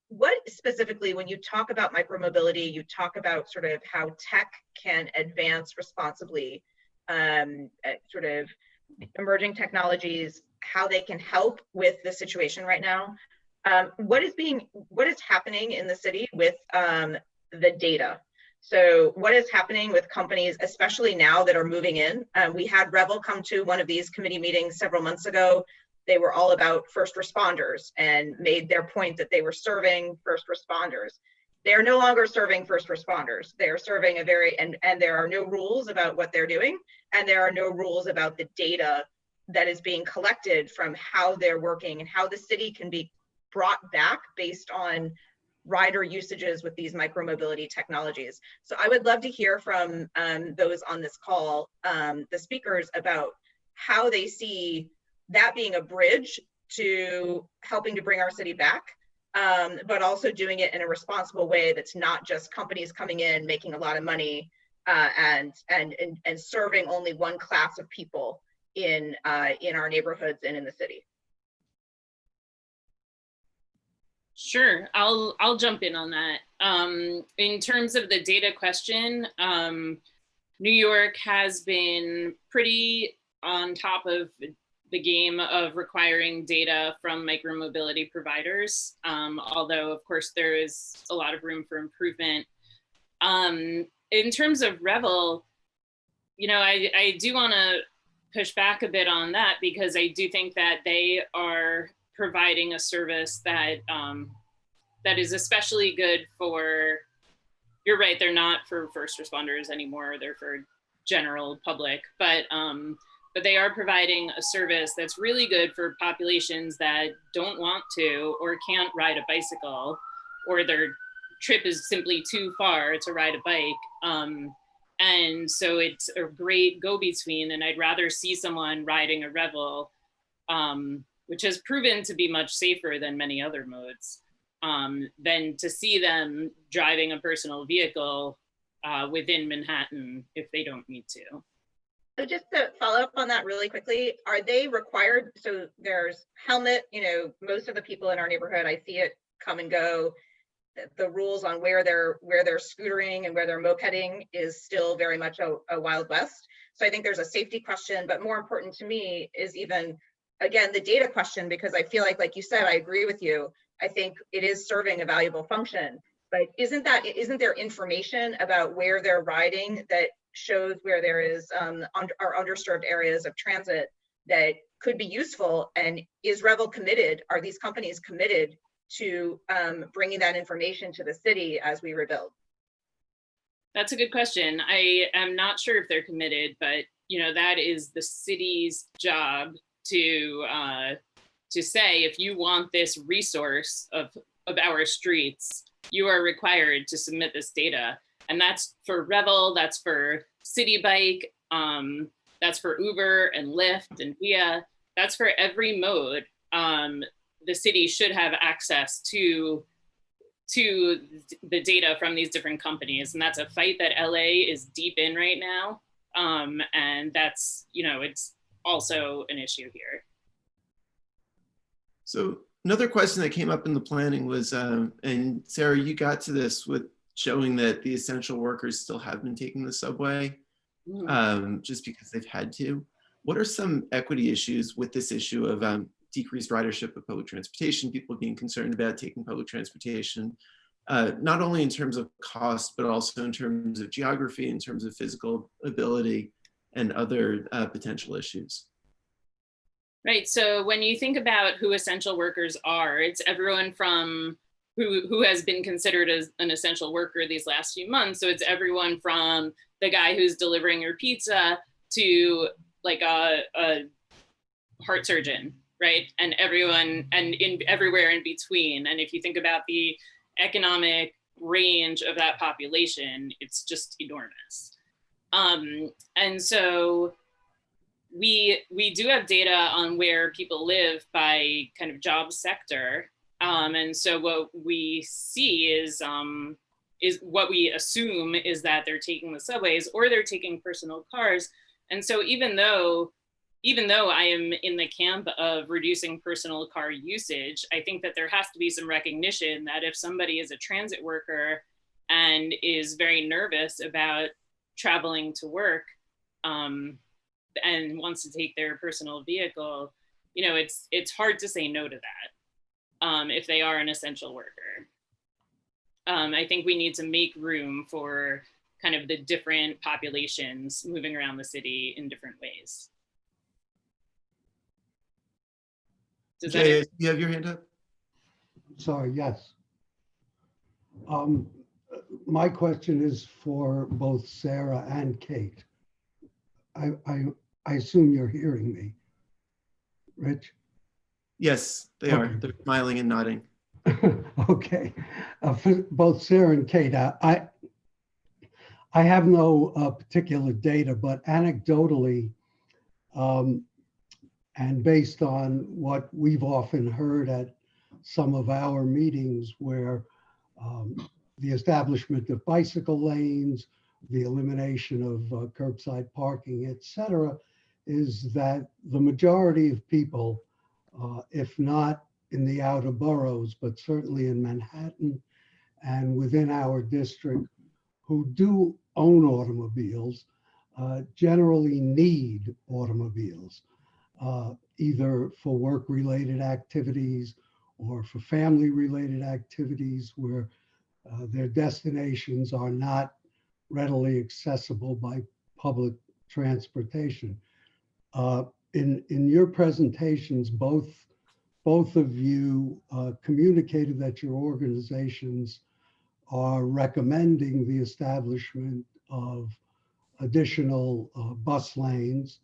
What specifically, when you talk about micromobility, you talk about sort of how tech can advance responsibly, sort of emerging technologies, how they can help with the situation right now. What is happening in the city with the data? So what is happening with companies, especially now that are moving in? We had Revel come to one of these committee meetings several months ago. They were all about first responders and made their point that they were serving first responders. They are no longer serving first responders. They are serving and there are no rules about what they're doing, and there are no rules about the data that is being collected from how they're working and how the city can be brought back based on rider usages with these micromobility technologies. So I would love to hear from those on this call, the speakers, about how they see that being a bridge to helping to bring our city back, but also doing it in a responsible way that's not just companies coming in, making a lot of money, and serving only one class of people in our neighborhoods and in the city. Sure, I'll jump in on that. In terms of the data question, New York has been pretty on top of the game of requiring data from micromobility providers, although of course there is a lot of room for improvement. In terms of Revel, you know, I do want to push back a bit on that, because I do think that they are providing a service that that is especially good for, you're right, they're not for first responders anymore, they're for general public, but they are providing a service that's really good for populations that don't want to or can't ride a bicycle, or their trip is simply too far to ride a bike. And so it's a great go-between, and I'd rather see someone riding a Revel, which has proven to be much safer than many other modes, than to see them driving a personal vehicle within Manhattan if they don't need to. So just to follow up on that really quickly, are they required? So there's helmet, you know, most of the people in our neighborhood, I see it come and go. The rules on where they're scootering and where they're mopeding is still very much a Wild West. So I think there's a safety question, but more important to me is even, again, the data question, because I feel like you said, I agree with you. I think it is serving a valuable function, but isn't there information about where they're riding that shows where there is are underserved areas of transit that could be useful? And is Revel committed? Are these companies committed to bringing that information to the city as we rebuild? That's a good question. I am not sure if they're committed, but you know, that is the city's job to say, if you want this resource of our streets, you are required to submit this data. And that's for Revel, that's for City Bike, that's for Uber and Lyft and Via, that's for every mode. The city should have access to the data from these different companies. And that's a fight that LA is deep in right now. And that's, you know, it's also an issue here. So another question that came up in the planning was, and Sarah, you got to this with showing that the essential workers still have been taking the subway just because they've had to. What are some equity issues with this issue of decreased ridership of public transportation, people being concerned about taking public transportation not only in terms of cost, but also in terms of geography, in terms of physical ability, and other potential issues. Right. So when you think about who essential workers are, it's everyone from who has been considered as an essential worker these last few months. So it's everyone from the guy who's delivering your pizza to like a heart surgeon, right? And everyone and everywhere in between. And if you think about the economic range of that population, it's just enormous. And so we do have data on where people live by kind of job sector. And so what we see is what we assume is that they're taking the subways or they're taking personal cars. And so even though I am in the camp of reducing personal car usage, I think that there has to be some recognition that if somebody is a transit worker and is very nervous about traveling to work, and wants to take their personal vehicle, you know, it's hard to say no to that if they are an essential worker. I think we need to make room for kind of the different populations moving around the city in different ways. Jay, you have your hand up? Sorry, yes. My question is for both Sarah and Kate. I assume you're hearing me, Rich? Yes, they are. They're smiling and nodding. Okay. For both Sarah and Kate, I have no particular data, but anecdotally, and based on what we've often heard at some of our meetings where the establishment of bicycle lanes, the elimination of curbside parking, et cetera, is that the majority of people, if not in the outer boroughs, but certainly in Manhattan and within our district, who do own automobiles, generally need automobiles, either for work-related activities or for family-related activities where their destinations are not readily accessible by public transportation. In your presentations, both of you communicated that your organizations are recommending the establishment of additional bus lanes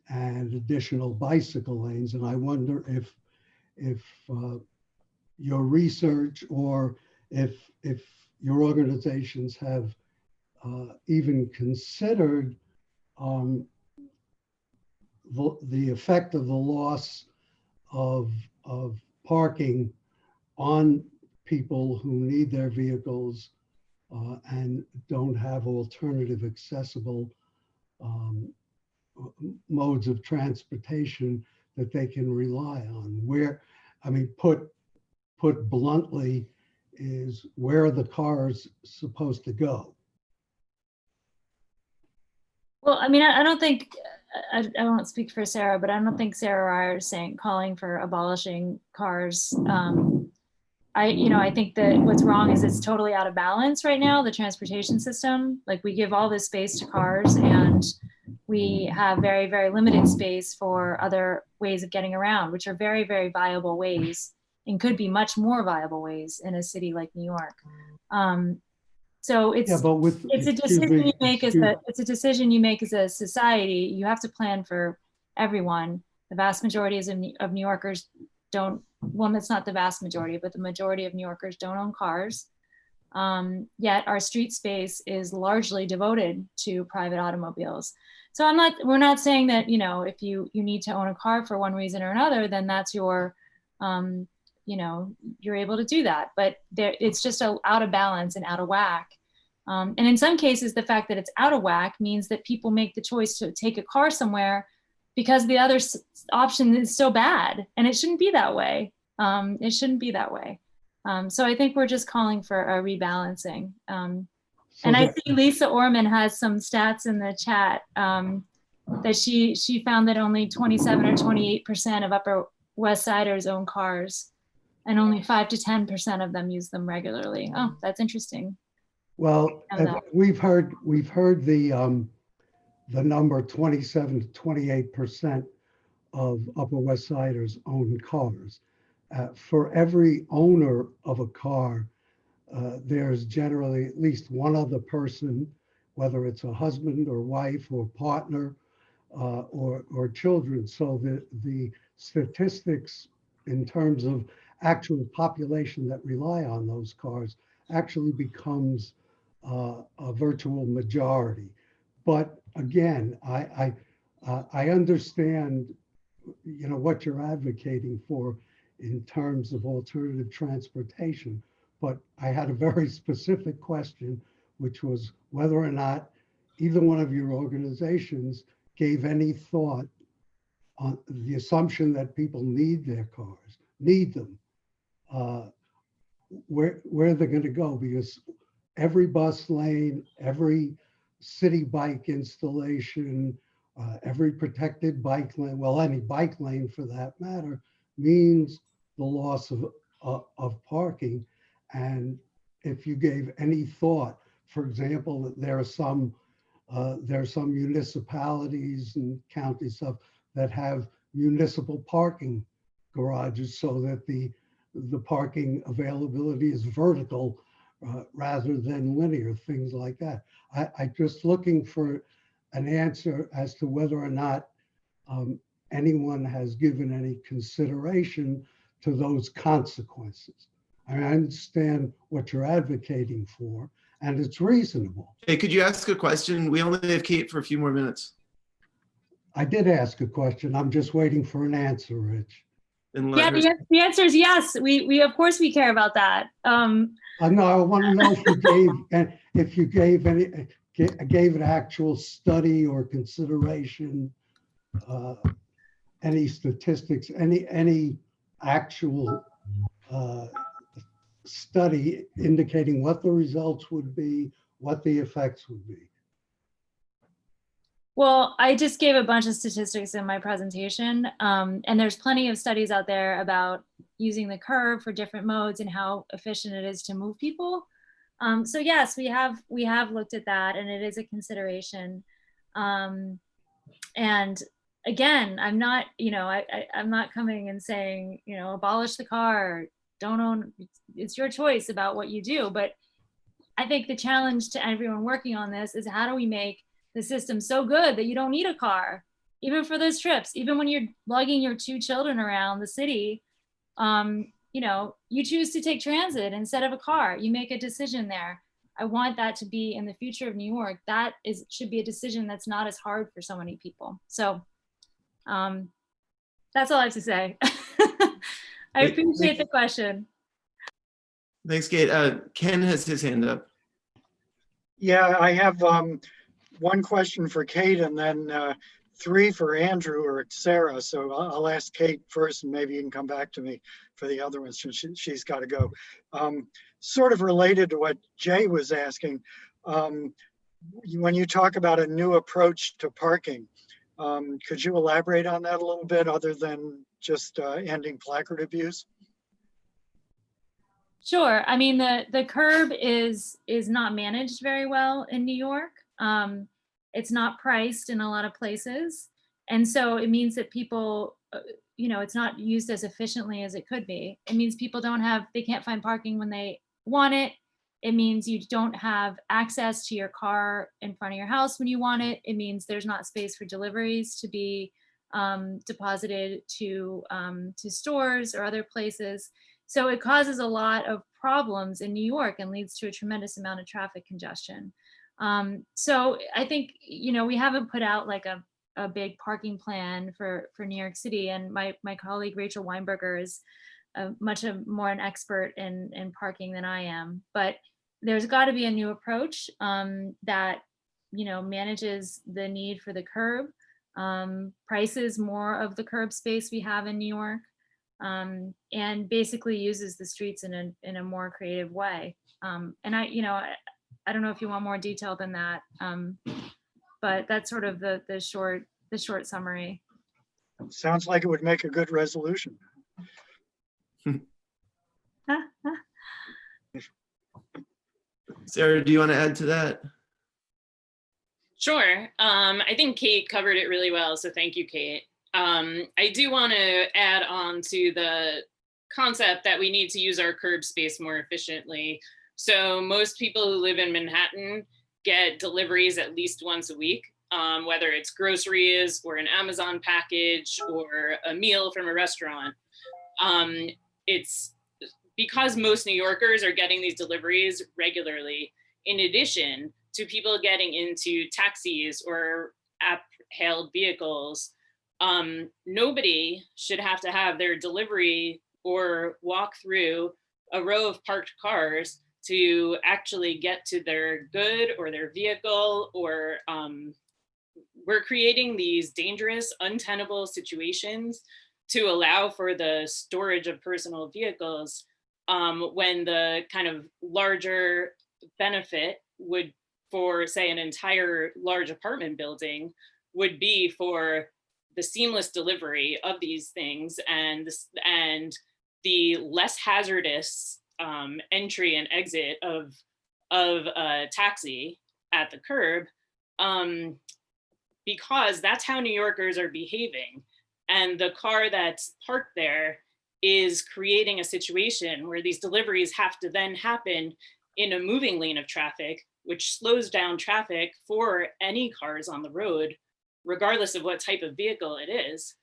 and additional bicycle lanes. And I wonder if your research or if your organizations have even considered the effect of the loss of parking on people who need their vehicles and don't have alternative accessible modes of transportation that they can rely on. Where, I mean, put bluntly, is where are the cars supposed to go? Well, I mean, I don't think, I won't speak for Sarah, but I don't think Sarah or I are calling for abolishing cars. I think that what's wrong is it's totally out of balance right now, the transportation system. Like, we give all this space to cars and we have very, very limited space for other ways of getting around, which are very, very viable ways and could be much more viable ways in a city like New York. So it's a decision you make as a society. You have to plan for everyone. The vast majority of New Yorkers don't, well, it's not the vast majority, but the majority of New Yorkers don't own cars. Yet our street space is largely devoted to private automobiles. So we're not saying that, if you need to own a car for one reason or another, then that's your, you're able to do that. But it's just out of balance and out of whack. And in some cases, the fact that it's out of whack means that people make the choice to take a car somewhere because the other option is so bad, and it shouldn't be that way. It shouldn't be that way. So I think we're just calling for a rebalancing. And I see Lisa Orman has some stats in the chat that she found that only 27 or 28% of Upper West Siders own cars. And only 5 to 10% of them use them regularly. Oh, that's interesting. Well, I know that. we've heard the number 27 to 28% of Upper West Siders own cars. For every owner of a car, there's generally at least one other person, whether it's a husband or wife or partner or children. So the statistics in terms of actual population that rely on those cars actually becomes a virtual majority. But again, I understand, you know, what you're advocating for in terms of alternative transportation. But I had a very specific question, which was whether or not either one of your organizations gave any thought on the assumption that people need their cars, need them, where they're going to go, because every bus lane, every city bike installation, every protected bike lane, well, any bike lane for that matter, means the loss of parking. And if you gave any thought, for example, that there are some municipalities and counties stuff that have municipal parking garages so that the parking availability is vertical rather than linear, things like that. I just looking for an answer as to whether or not anyone has given any consideration to those consequences. I understand what you're advocating for, and it's reasonable. Hey, could you ask a question? We only have Kate for a few more minutes. I did ask a question. I'm just waiting for an answer, Rich. Then let Yeah, her- the answer is yes. We of course we care about that. No, I want to know if you gave an actual study or consideration, any statistics, any actual study indicating what the results would be, what the effects would be. Well, I just gave a bunch of statistics in my presentation, and there's plenty of studies out there about using the curb for different modes and how efficient it is to move people. So yes, we have looked at that, and it is a consideration. And again, I'm not, you know, I'm not coming and saying, you know, abolish the car, don't own. It's your choice about what you do. But I think the challenge to everyone working on this is how do we make the system so good that you don't need a car, even for those trips, even when you're lugging your 2 children around the city. You know, you choose to take transit instead of a car. You make a decision there. I want that to be in the future of New York. That should be a decision that's not as hard for so many people. So that's all I have to say. I appreciate the question. Thanks, Kate. Ken has his hand up. Yeah, I have one question for Kate and then 3 for Andrew or Sarah. So I'll ask Kate first and maybe you can come back to me for the other ones since she's got to go. Sort of related to what Jay was asking, when you talk about a new approach to parking, could you elaborate on that a little bit other than just ending placard abuse? Sure. I mean, the curb is not managed very well in New York. It's not priced in a lot of places. And so it means that people, you know, it's not used as efficiently as it could be. It means people they can't find parking when they want it. It means you don't have access to your car in front of your house when you want it. It means there's not space for deliveries to be deposited to stores or other places. So it causes a lot of problems in New York and leads to a tremendous amount of traffic congestion. So I think, you know, we haven't put out like a big parking plan for New York City. And my colleague, Rachel Weinberger, is much more an expert in parking than I am. But there's got to be a new approach that, you know, manages the need for the curb, prices more of the curb space we have in New York, and basically uses the streets in a more creative way. And I don't know if you want more detail than that, but that's sort of the short summary. Sounds like it would make a good resolution. Sarah, do you want to add to that? Sure. I think Kate covered it really well, so thank you, Kate. I do want to add on to the concept that we need to use our curb space more efficiently. So most people who live in Manhattan get deliveries at least once a week, whether it's groceries or an Amazon package or a meal from a restaurant. It's because most New Yorkers are getting these deliveries regularly, in addition to people getting into taxis or app-hailed vehicles. Nobody should have to have their delivery or walk through a row of parked cars to actually get to their good or their vehicle, or we're creating these dangerous, untenable situations to allow for the storage of personal vehicles, when the kind of larger benefit would, for say an entire large apartment building, would be for the seamless delivery of these things and the less hazardous entry and exit of a taxi at the curb, because that's how New Yorkers are behaving. And the car that's parked there is creating a situation where these deliveries have to then happen in a moving lane of traffic, which slows down traffic for any cars on the road, regardless of what type of vehicle it is.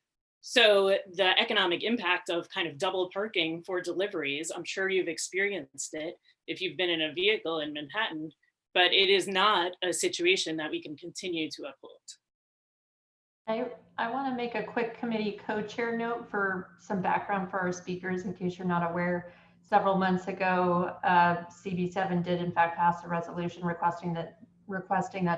So the economic impact of kind of double parking for deliveries, I'm sure you've experienced it if you've been in a vehicle in Manhattan, but it is not a situation that we can continue to uphold. I want to make a quick committee co-chair note for some background for our speakers in case you're not aware. Several months ago, CB7 did in fact pass a resolution requesting that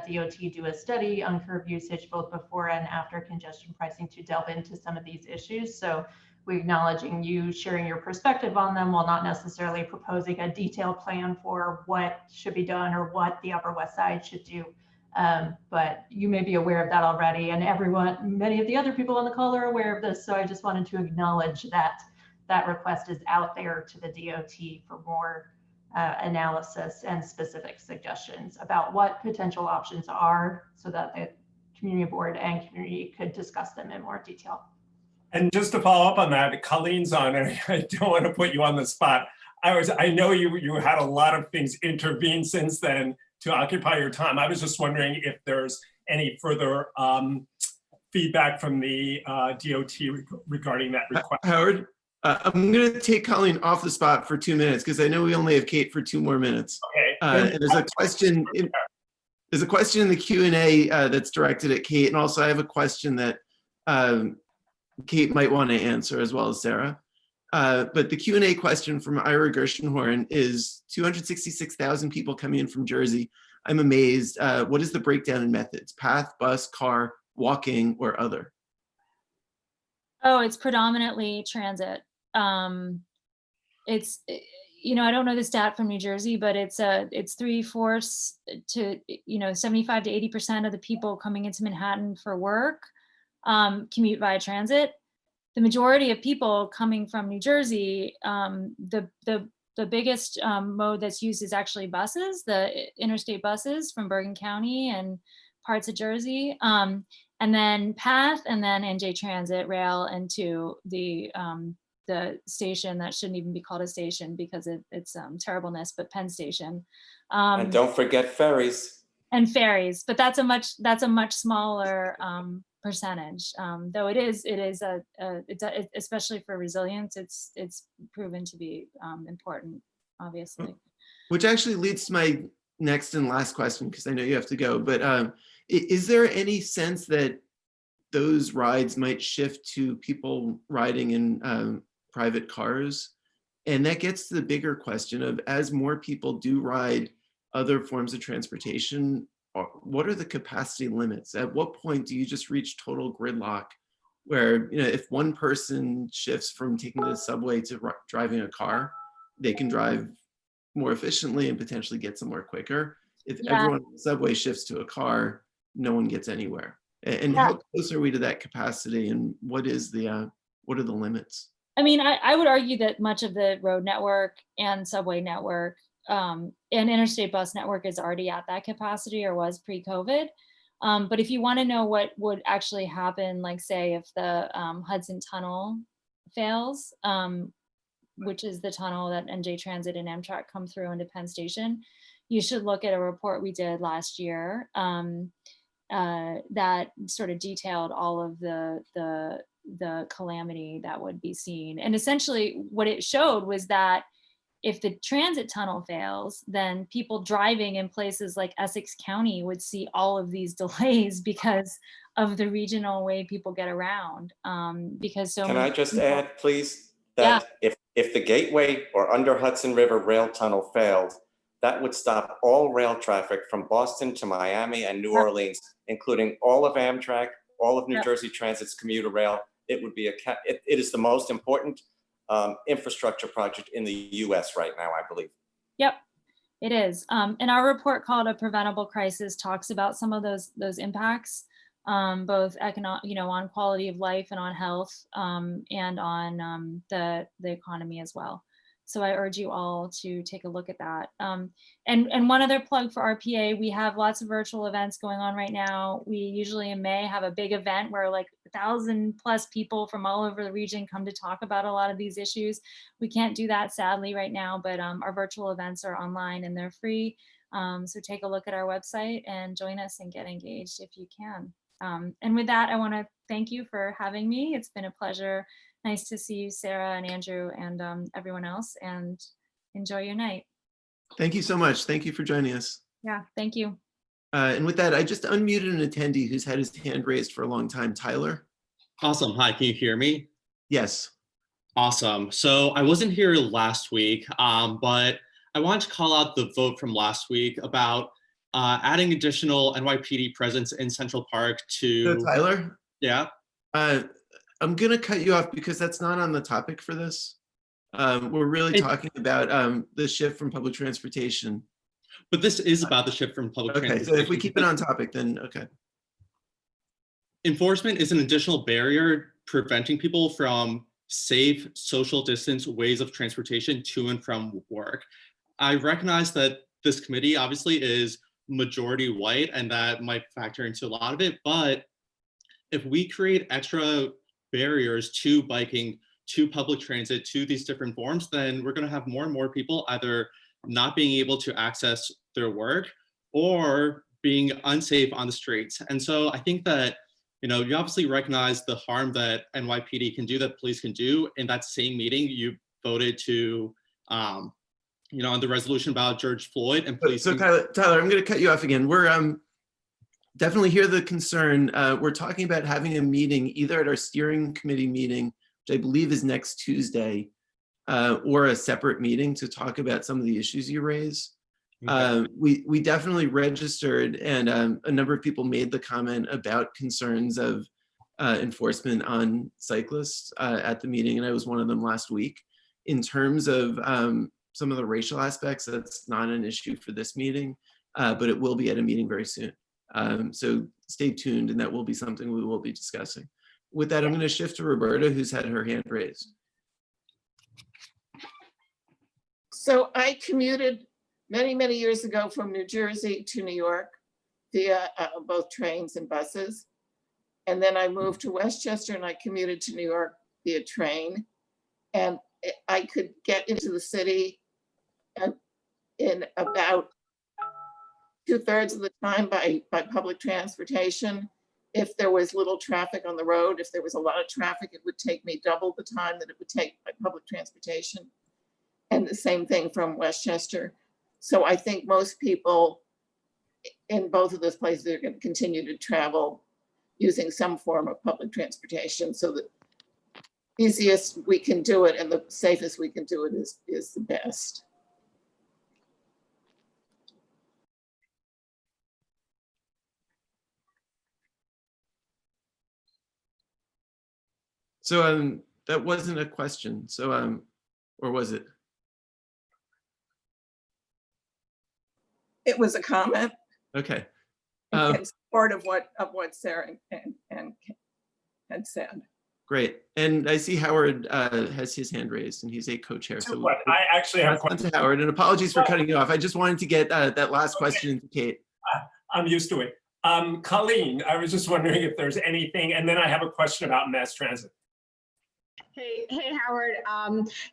DOT do a study on curb usage both before and after congestion pricing to delve into some of these issues. So we're acknowledging you sharing your perspective on them while not necessarily proposing a detailed plan for what should be done or what the Upper West Side should do. But you may be aware of that already, and many of the other people on the call are aware of this. So I just wanted to acknowledge that that request is out there to the DOT for more analysis and specific suggestions about what potential options are so that the community board and community could discuss them in more detail. And just to follow up on that, Colleen's on, and I don't want to put you on the spot. I know you had a lot of things intervene since then to occupy your time. I was just wondering if there's any further feedback from the DOT regarding that request. Howard, I'm going to take Colleen off the spot for 2 minutes because I know we only have Kate for 2 more minutes. Okay. And there's a question. There's a question in the Q&A that's directed at Kate, and also I have a question that Kate might want to answer as well as Sarah. But the Q&A question from Ira Gershenhorn is 266,000 people coming in from Jersey. I'm amazed. What is the breakdown in methods? Path, bus, car, walking, or other? Oh, it's predominantly transit. It's, I don't know the stat from New Jersey, but it's 3/4 to, 75 to 80% of the people coming into Manhattan for work commute via transit. The majority of people coming from New Jersey, the biggest mode that's used is actually buses, the interstate buses from Bergen County and parts of Jersey, and then PATH, and then NJ Transit rail into the station that shouldn't even be called a station because it's terribleness, but Penn Station. And don't forget ferries. And ferries, but that's a much smaller percentage, though it is especially for resilience, it's proven to be important, obviously. Which actually leads to my next and last question, because I know you have to go, but is there any sense that those rides might shift to people riding in private cars? And that gets to the bigger question of, as more people do ride other forms of transportation, what are the capacity limits? At what point do you just reach total gridlock where, if one person shifts from taking the subway to driving a car, they can drive more efficiently and potentially get somewhere quicker. If everyone on the subway shifts to a car, no one gets anywhere. And how close are we to that capacity, and what are the limits? I mean, I would argue that much of the road network and subway network an interstate bus network is already at that capacity or was pre-COVID. But if you want to know what would actually happen, like say if the Hudson Tunnel fails, which is the tunnel that NJ Transit and Amtrak come through into Penn Station, you should look at a report we did last year that sort of detailed all of the calamity that would be seen. And essentially what it showed was that if the transit tunnel fails, then people driving in places like Essex County would see all of these delays because of the regional way people get around. Because so Can many I just people, add, please, that if the Gateway or under Hudson River Rail Tunnel failed, that would stop all rail traffic from Boston to Miami and New Orleans, including all of Amtrak, all of New Jersey Transit's commuter rail. It would be it is the most important infrastructure project in the US right now, I believe. Yep, it is. And our report called A Preventable Crisis talks about some of those impacts, both economic, on quality of life and on health, and on the economy as well. So I urge you all to take a look at that. And one other plug for RPA, we have lots of virtual events going on right now. We usually in May have a big event where like 1,000+ people from all over the region come to talk about a lot of these issues. We can't do that sadly right now, but our virtual events are online and they're free. So take a look at our website and join us and get engaged if you can. And with that, I want to thank you for having me. It's been a pleasure. Nice to see you, Sarah and Andrew and everyone else, and enjoy your night. Thank you so much. Thank you for joining us. Yeah, thank you. And with that, I just unmuted an attendee who's had his hand raised for a long time, Tyler. Awesome. Hi, can you hear me? Yes. Awesome. So I wasn't here last week, but I wanted to call out the vote from last week about adding additional NYPD presence in Central Park to— So Tyler? Yeah? I'm going to cut you off because that's not on the topic for this. We're really talking about the shift from public transportation. But this is about the shift from public transportation. Okay, so if we keep it on topic, then okay. Enforcement is an additional barrier preventing people from safe, social distance ways of transportation to and from work. I recognize that this committee obviously is majority white and that might factor into a lot of it, but if we create extra barriers to biking, to public transit, to these different forms, then we're going to have more and more people either not being able to access their work or being unsafe on the streets. And so I think that, you obviously recognize the harm that NYPD can do, that police can do. In that same meeting, you voted to, on the resolution about George Floyd and police. So Tyler, I'm going to cut you off again. We're definitely hear the concern. We're talking about having a meeting either at our steering committee meeting, which I believe is next Tuesday, or a separate meeting to talk about some of the issues you raise. Okay. We definitely registered, and a number of people made the comment about concerns of enforcement on cyclists at the meeting, and I was one of them last week. In terms of some of the racial aspects, that's not an issue for this meeting, but it will be at a meeting very soon. So stay tuned, and that will be something we will be discussing. With that, I'm going to shift to Roberta, who's had her hand raised. So I commuted many years ago from New Jersey to New York via both trains and buses. And then I moved to Westchester and I commuted to New York via train. And I could get into the city in about 2/3 of the time by public transportation. If there was little traffic on the road, if there was a lot of traffic, it would take me double the time that it would take by public transportation. And the same thing from Westchester. So I think most people in both of those places are going to continue to travel using some form of public transportation. So the easiest we can do it and the safest we can do it is the best. So that wasn't a question. So or was it? It was a comment. Okay. In support of what Sarah and had said. Great. And I see Howard has his hand raised, and he's a co-chair. So But I actually have a on question. to Howard, and apologies for cutting you off. I just wanted to get that last question into Kate. I'm used to it. Colleen, I was just wondering if there's anything, and then I have a question about mass transit. Hey, Howard.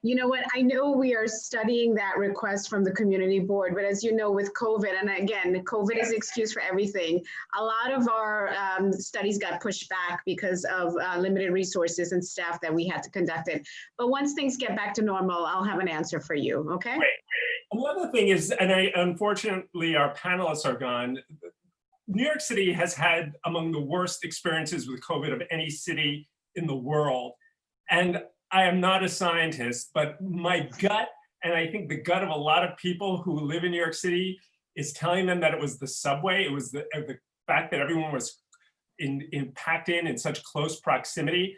You know what? I know we are studying that request from the community board, but as you know, with COVID, and again, COVID is the excuse for everything. A lot of our studies got pushed back because of limited resources and staff that we had to conduct it. But once things get back to normal, I'll have an answer for you. Okay. Great. Another thing is, and unfortunately, our panelists are gone. New York City has had among the worst experiences with COVID of any city in the world. And I am not a scientist, but my gut, and I think the gut of a lot of people who live in New York City, is telling them that it was the subway. It was the fact that everyone was packed in such close proximity.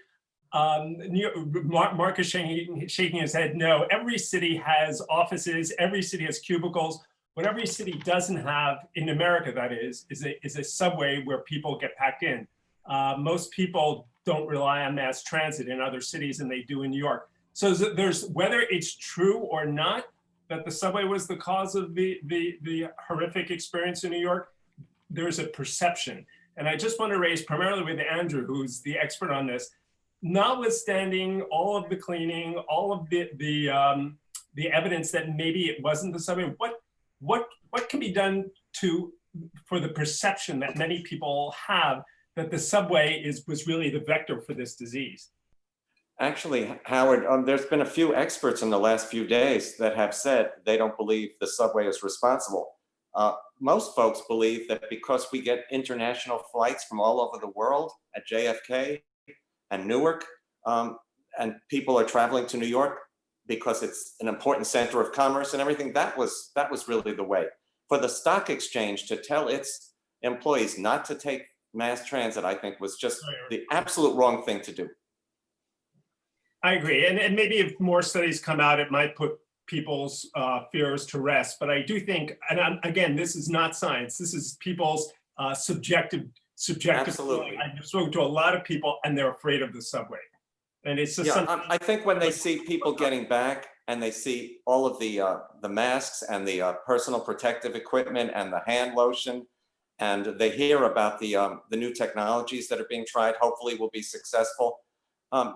Mark is shaking his head. No, every city has offices. Every city has cubicles. What every city doesn't have in America, that is a subway where people get packed in. Most people don't rely on mass transit in other cities, and they do in New York. So there's, whether it's true or not that the subway was the cause of the horrific experience in New York, there's a perception. And I just want to raise, primarily with Andrew, who's the expert on this, notwithstanding all of the cleaning, all of the evidence that maybe it wasn't the subway, what can be done for the perception that many people have that the subway was really the vector for this disease? Actually, Howard, there's been a few experts in the last few days that have said they don't believe the subway is responsible. Most folks believe that because we get international flights from all over the world at JFK and Newark, and people are traveling to New York because it's an important center of commerce and everything, that was really the way. For the stock exchange to tell its employees not to take mass transit, I think was just the absolute wrong thing to do. I agree, and maybe if more studies come out, it might put people's fears to rest. But I do think, and again, this is not science. This is people's subjective. Absolutely. I've spoken to a lot of people, and they're afraid of the subway. And it's just I think when they see people getting back and they see all of the masks and the personal protective equipment and the hand lotion, and they hear about the new technologies that are being tried, hopefully will be successful.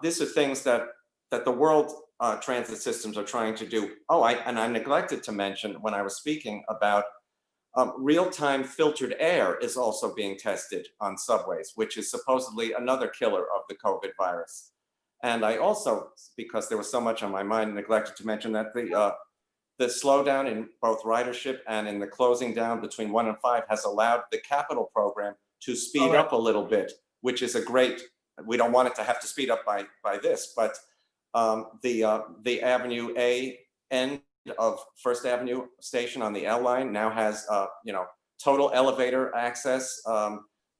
These are things that the world transit systems are trying to do. Oh, and I neglected to mention when I was speaking about real-time filtered air is also being tested on subways, which is supposedly another killer of the COVID virus. And I also, because there was so much on my mind, neglected to mention that the slowdown in both ridership and in the closing down between 1 and 5 has allowed the capital program to speed up a little bit, which is a great, we don't want it to have to speed up by this, but the Avenue A end of First Avenue station on the L line now has total elevator access.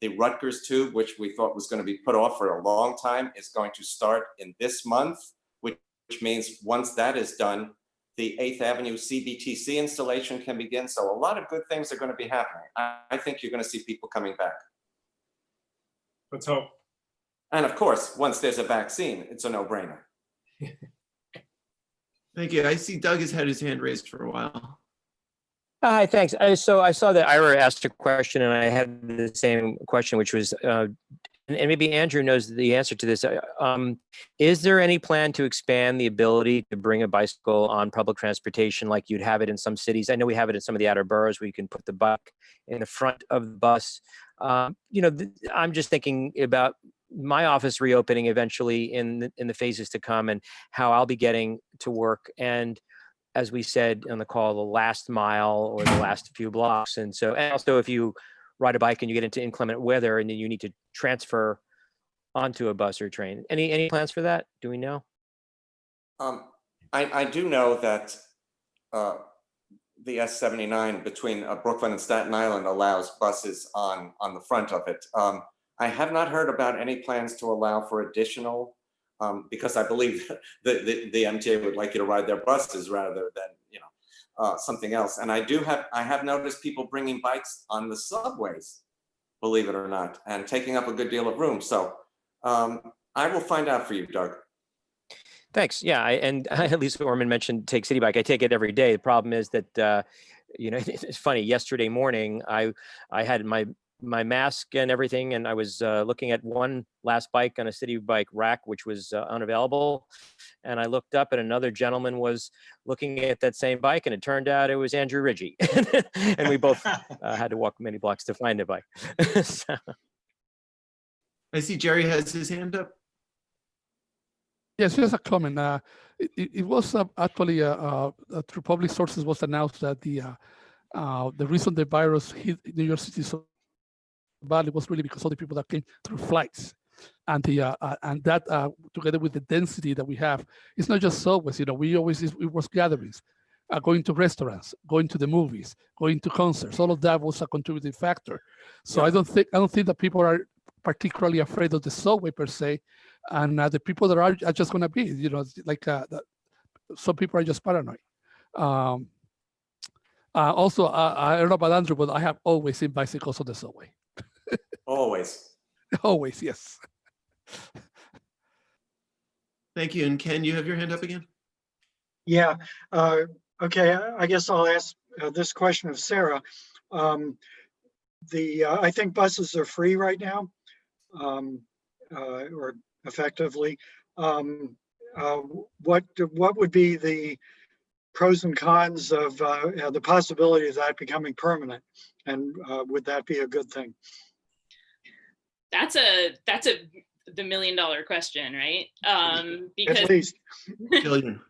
The Rutgers tube, which we thought was going to be put off for a long time, is going to start in this month, which means once that is done, the 8th Avenue CBTC installation can begin. So a lot of good things are going to be happening. I think you're going to see people coming back. Let's hope. And of course, once there's a vaccine, it's a no-brainer. Thank you. I see Doug has had his hand raised for a while. Hi, thanks. So I saw that Ira asked a question, and I had the same question, which was, and maybe Andrew knows the answer to this. Is there any plan to expand the ability to bring a bicycle on public transportation like you'd have it in some cities? I know we have it in some of the outer boroughs where you can put the bike in the front of the bus. I'm just thinking about my office reopening eventually in the phases to come, and how I'll be getting to work. And as we said on the call, the last mile or the last few blocks. And also if you ride a bike and you get into inclement weather and then you need to transfer onto a bus or train. Any plans for that? Do we know? I do know that the S79 between Brooklyn and Staten Island allows buses on the front of it. I have not heard about any plans to allow for additional, because I believe the MTA would like you to ride their buses rather than something else. And I have noticed people bringing bikes on the subways, believe it or not, and taking up a good deal of room. So I will find out for you, Doug. Thanks. Yeah, Lisa Orman mentioned take City Bike. I take it every day. The problem is that it's funny. Yesterday morning, I had my mask and everything, and I was looking at one last bike on a City Bike rack, which was unavailable. And I looked up, and another gentleman was looking at that same bike, and it turned out it was Andrew Ridgie, and we both had to walk many blocks to find a bike. So. I see Jerry has his hand up. Yes, just a comment. It was actually through public sources was announced that the reason the virus hit New York City so badly was really because of the people that came through flights, and that together with the density that we have, it's not just subways. It was gatherings, going to restaurants, going to the movies, going to concerts. All of that was a contributing factor. So I don't think that people are particularly afraid of the subway per se. And the people that are just going to be, like some people are just paranoid. Also, I don't know about Andrew, but I have always seen bicycles on the subway. Always. Always, yes. Thank you. And Ken, you have your hand up again? Yeah. Okay. I guess I'll ask this question of Sarah. I think buses are free right now, or effectively. What would be the pros and cons of the possibility of that becoming permanent, and would that be a good thing? That's the $1 million question, right? Because at least billion.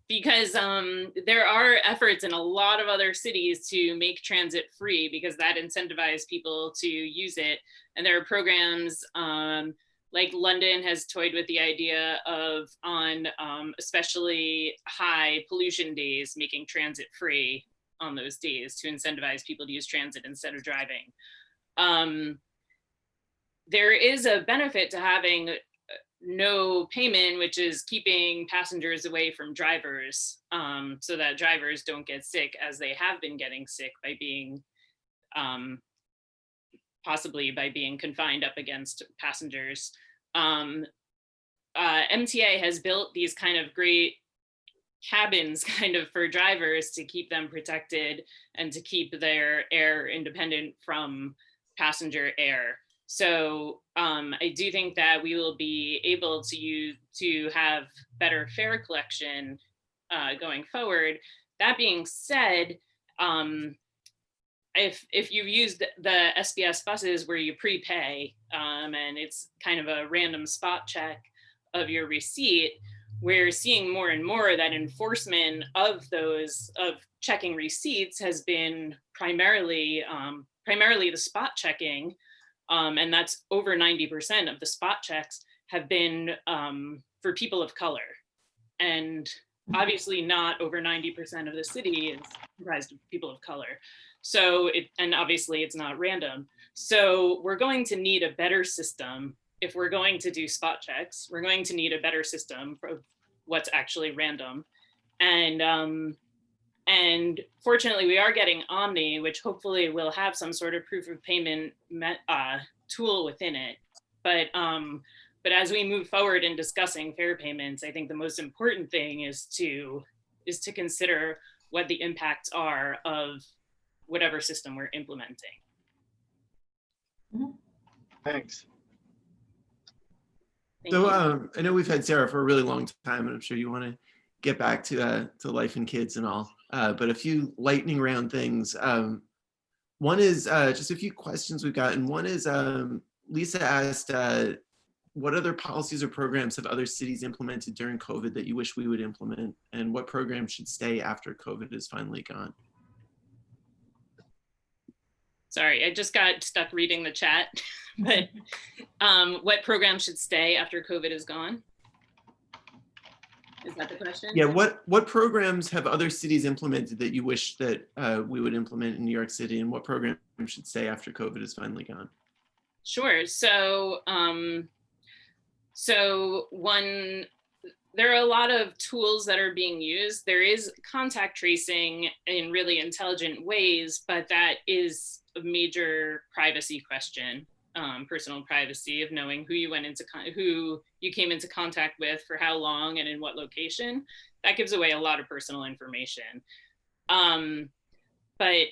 Because there are efforts in a lot of other cities to make transit free, because that incentivizes people to use it. And there are programs like London has toyed with the idea of on especially high pollution days, making transit free on those days to incentivize people to use transit instead of driving. There is a benefit to having no payment, which is keeping passengers away from drivers, so that drivers don't get sick, as they have been getting sick by being possibly by being confined up against passengers. MTA has built these kind of great cabins kind of for drivers to keep them protected and to keep their air independent from passenger air. So I do think that we will be able to have better fare collection going forward. That being said, if you've used the SBS buses where you prepay and it's kind of a random spot check of your receipt, we're seeing more and more that enforcement of checking receipts has been primarily the spot checking. And that's over 90% of the spot checks have been for people of color. And obviously not over 90% of the city is comprised of people of color. So, and obviously it's not random. So we're going to need a better system. If we're going to do spot checks, we're going to need a better system for what's actually random. And fortunately, we are getting Omni, which hopefully will have some sort of proof of payment tool within it. But as we move forward in discussing fare payments, I think the most important thing is to consider what the impacts are of whatever system we're implementing. Thanks. So I know we've had Sarah for a really long time, and I'm sure you want to get back to life and kids and all. But a few lightning round things. One is just a few questions we've gotten. One is Lisa asked, what other policies or programs have other cities implemented during COVID that you wish we would implement? And what programs should stay after COVID is finally gone? Sorry, I just got stuck reading the chat. But what programs should stay after COVID is gone? Is that the question? Yeah, what programs have other cities implemented that you wish that we would implement in New York City, and what programs should stay after COVID is finally gone? Sure. So, there are a lot of tools that are being used. There is contact tracing in really intelligent ways, but that is a major privacy question. personal privacy of knowing who you went into who you came into contact with for how long and in what location. That gives away a lot of personal information. But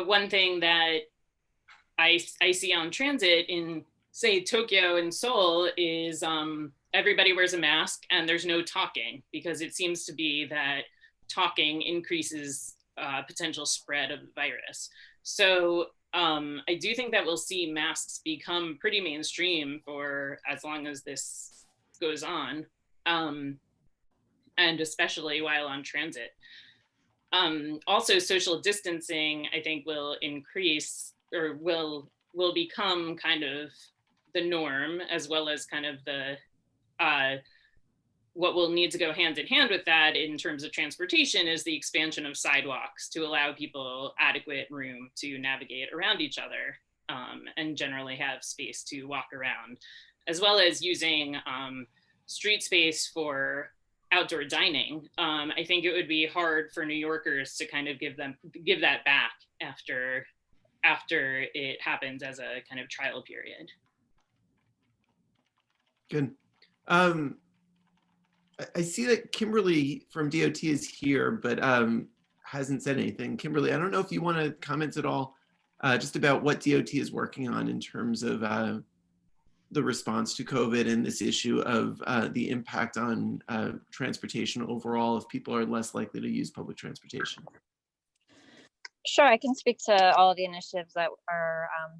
one thing that I see on transit in, say, Tokyo and Seoul is everybody wears a mask and there's no talking, because it seems to be that talking increases potential spread of the virus. So I do think that we'll see masks become pretty mainstream for as long as this goes on, and especially while on transit. Also, social distancing, I think, will increase, or will become kind of the norm, as well as kind of the what will need to go hand in hand with that in terms of transportation is the expansion of sidewalks to allow people adequate room to navigate around each other, and generally have space to walk around, as well as using street space for outdoor dining. I think it would be hard for New Yorkers to kind of give that back after it happens as a kind of trial period. Good. I see that Kimberly from DOT is here, but hasn't said anything. Kimberly, I don't know if you want to comment at all just about what DOT is working on in terms of the response to COVID and this issue of the impact on transportation overall, if people are less likely to use public transportation. Sure, I can speak to all of the initiatives that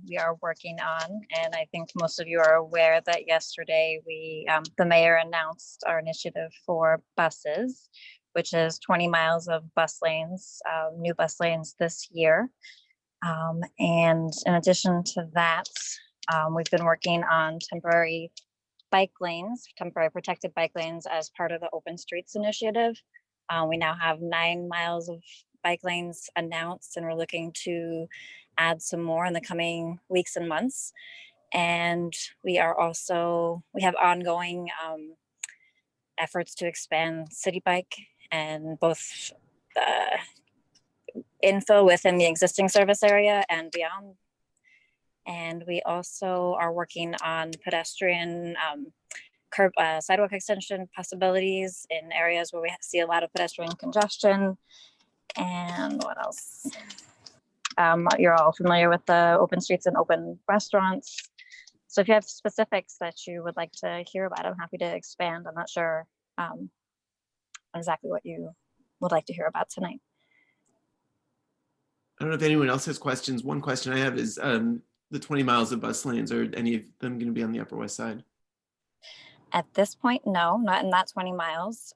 we are working on, and I think most of you are aware that yesterday the mayor announced our initiative for buses, which is 20 miles of bus lanes, new bus lanes this year. And in addition to that, we've been working on temporary protected bike lanes as part of the Open Streets initiative. We now have 9 miles of bike lanes announced, and we're looking to add some more in the coming weeks and months. And we have ongoing efforts to expand City Bike and both infill within the existing service area and beyond. And we also are working on pedestrian sidewalk extension possibilities in areas where we see a lot of pedestrian congestion. And what else? You're all familiar with the open streets and open restaurants. So if you have specifics that you would like to hear about, I'm happy to expand. I'm not sure exactly what you would like to hear about tonight. I don't know if anyone else has questions. One question I have is the 20 miles of bus lanes, are any of them going to be on the Upper West Side? At this point, no, not in that 20 miles.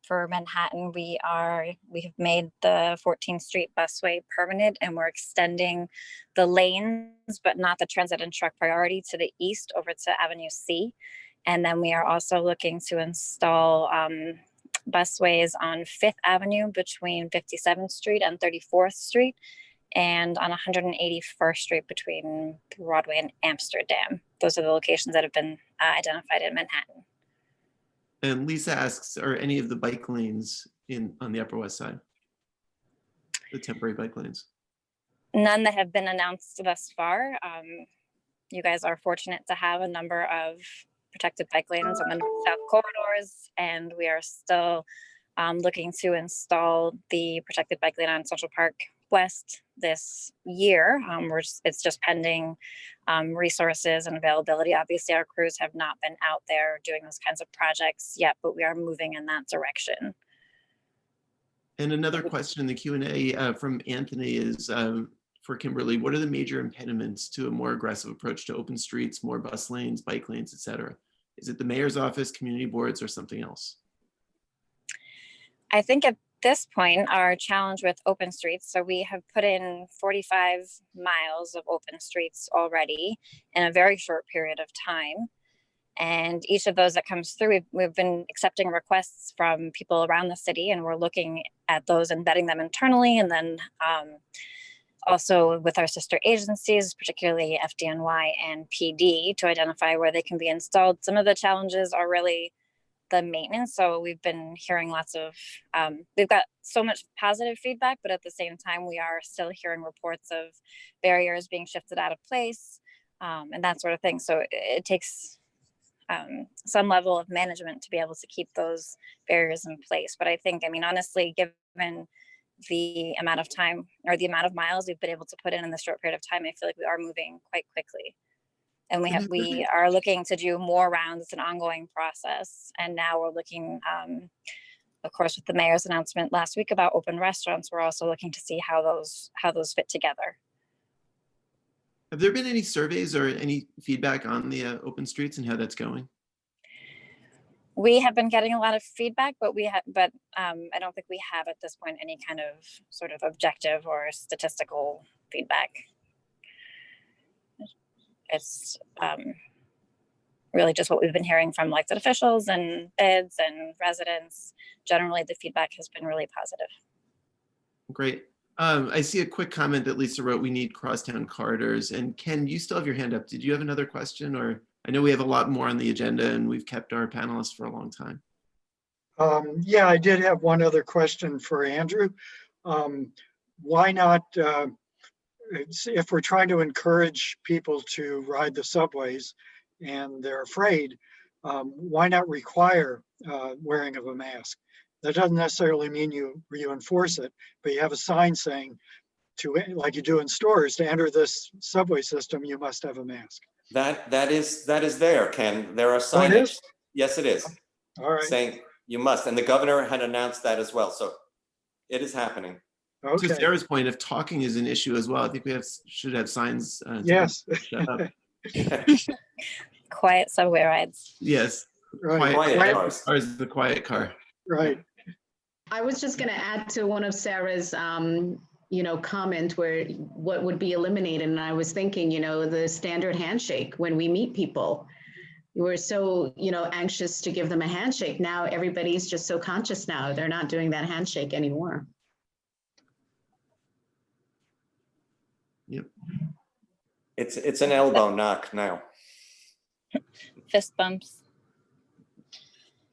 For Manhattan, we have made the 14th Street busway permanent, and we're extending the lanes, but not the transit and truck priority, to the east over to Avenue C. And then we are also looking to install busways on 5th Avenue between 57th Street and 34th Street, and on 181st Street between Broadway and Amsterdam. Those are the locations that have been identified in Manhattan. And Lisa asks, are any of the bike lanes on the Upper West Side? The temporary bike lanes? None that have been announced thus far. You guys are fortunate to have a number of protected bike lanes on the north-south corridors, and we are still looking to install the protected bike lane on Central Park West this year. It's just pending resources and availability. Obviously, our crews have not been out there doing those kinds of projects yet, but we are moving in that direction. And another question in the Q&A from Anthony is for Kimberly, what are the major impediments to a more aggressive approach to open streets, more bus lanes, bike lanes, et cetera? Is it the mayor's office, community boards, or something else? I think at this point, our challenge with open streets, so we have put in 45 miles of open streets already in a very short period of time. And each of those that comes through, we've been accepting requests from people around the city, and we're looking at those and vetting them internally. And then also with our sister agencies, particularly FDNY and PD, to identify where they can be installed. Some of the challenges are really the maintenance. So we've been hearing lots of, we've got so much positive feedback, but at the same time, we are still hearing reports of barriers being shifted out of place and that sort of thing. So it takes some level of management to be able to keep those barriers in place. But I think, I mean, honestly, given the amount of time or the amount of miles we've been able to put in this short period of time, I feel like we are moving quite quickly. And we are looking to do more rounds. It's an ongoing process. And now we're looking, of course, with the mayor's announcement last week about open restaurants, we're also looking to see how those fit together. Have there been any surveys or any feedback on the open streets and how that's going? We have been getting a lot of feedback, but I don't think we have at this point any kind of sort of objective or statistical feedback. It's really just what we've been hearing from elected officials and bids and residents. Generally, the feedback has been really positive. Great. I see a quick comment that Lisa wrote, we need crosstown corridors. And Ken, you still have your hand up. Did you have another question? Or I know we have a lot more on the agenda and we've kept our panelists for a long time. Yeah, I did have one other question for Andrew. Why not, if we're trying to encourage people to ride the subways and they're afraid, why not require wearing of a mask? That doesn't necessarily mean you enforce it, but you have a sign saying like you do in stores, to enter this subway system, you must have a mask. That is there, Ken. There are signage. Oh, it is? Yes, it is. All right. Saying you must, and the governor had announced that as well. So it is happening. To Sarah's point, if talking is an issue as well, I think we should have signs. Yes. Shut up. Quiet subway rides. Yes. Right. Quiet cars. The quiet car. Right. I was just going to add to one of Sarah's, comment where what would be eliminated. And I was thinking, the standard handshake when we meet people. We're so, anxious to give them a handshake. Now everybody's just so conscious now. They're not doing that handshake anymore. Yep. It's an elbow knock now. Fist bumps.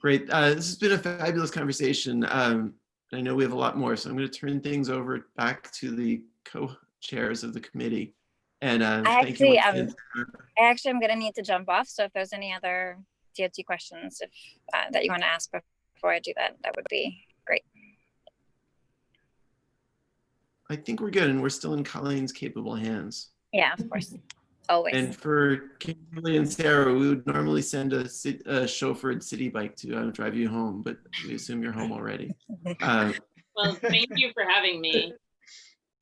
Great. This has been a fabulous conversation. I know we have a lot more, so I'm going to turn things over back to the co-chairs of the committee. And thank you. I actually am going to need to jump off. So if there's any other DOT questions that you want to ask before I do that, that would be great. I think we're good, and we're still in Colleen's capable hands. Yeah, of course. Always. And for Kimberly and Sarah, we would normally send a chauffeured city bike to drive you home, but we assume you're home already. Well, thank you for having me.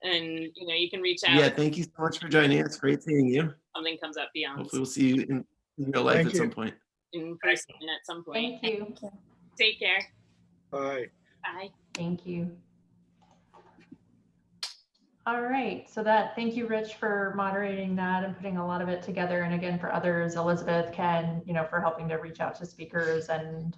And you can reach out. Yeah, thank you so much for joining us. Great seeing you. Something comes up beyond. Hopefully we'll see you in real life at some point. In person at some point. Thank you. Take care. Bye. Bye. Thank you. All right, so thank you, Rich, for moderating that and putting a lot of it together. And again, for others, Elizabeth, Ken, for helping to reach out to speakers, and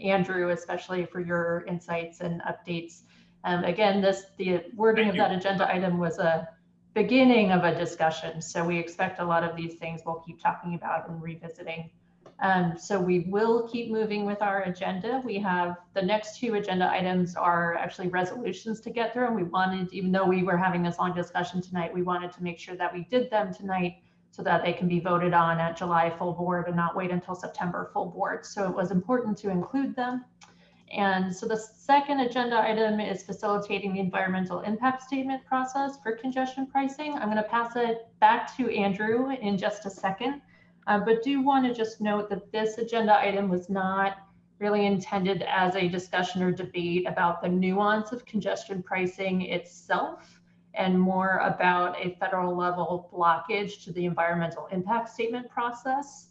Andrew, especially for your insights and updates. Again, the wording of that agenda item was a beginning of a discussion. So we expect a lot of these things we'll keep talking about and revisiting. So we will keep moving with our agenda. We have the next two agenda items are actually resolutions to get through, and we wanted, even though we were having this long discussion tonight, we wanted to make sure that we did them tonight so that they can be voted on at July full board and not wait until September full board. So it was important to include them. And so the second agenda item is facilitating the environmental impact statement process for congestion pricing. I'm going to pass it back to Andrew in just a second. But do want to just note that this agenda item was not really intended as a discussion or debate about the nuance of congestion pricing itself, and more about a federal level blockage to the environmental impact statement process.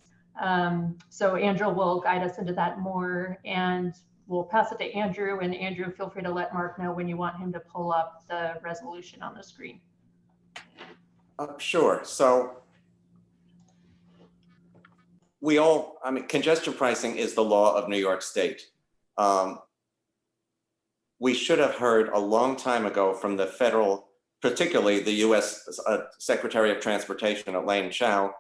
So Andrew will guide us into that more, and we'll pass it to Andrew. And Andrew, feel free to let Mark know when you want him to pull up the resolution on the screen. Sure. So congestion pricing is the law of New York State. We should have heard a long time ago from the federal, particularly the US Secretary of Transportation, Elaine Chao,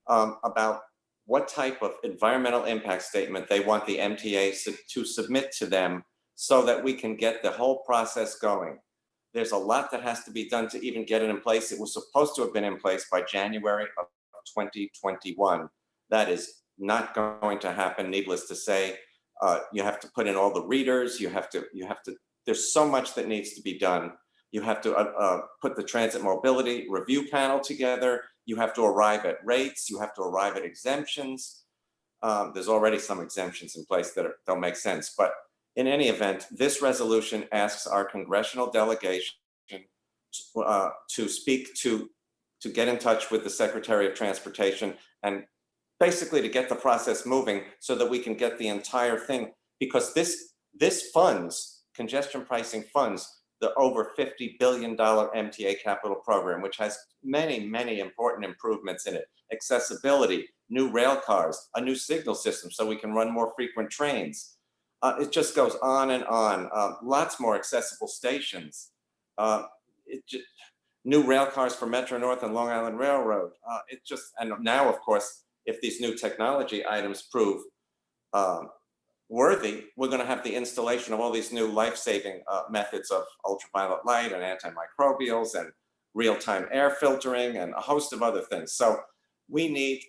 about what type of environmental impact statement they want the MTA to submit to them so that we can get the whole process going. There's a lot that has to be done to even get it in place. It was supposed to have been in place by January of 2021. That is not going to happen, needless to say. You have to put in all the readers, there's so much that needs to be done. You have to put the transit mobility review panel together. You have to arrive at rates. You have to arrive at exemptions. There's already some exemptions in place that don't make sense. But in any event, this resolution asks our congressional delegation to get in touch with the Secretary of Transportation and basically to get the process moving so that we can get the entire thing, because this funds, congestion pricing funds, the over $50 billion MTA capital program, which has many, many important improvements in it. Accessibility, new rail cars, a new signal system so we can run more frequent trains. It just goes on and on. Lots more accessible stations. New rail cars for Metro North and Long Island Railroad. And now, of course, if these new technology items prove worthy, we're going to have the installation of all these new life-saving methods of ultraviolet light and antimicrobials and real-time air filtering and a host of other things. So we need,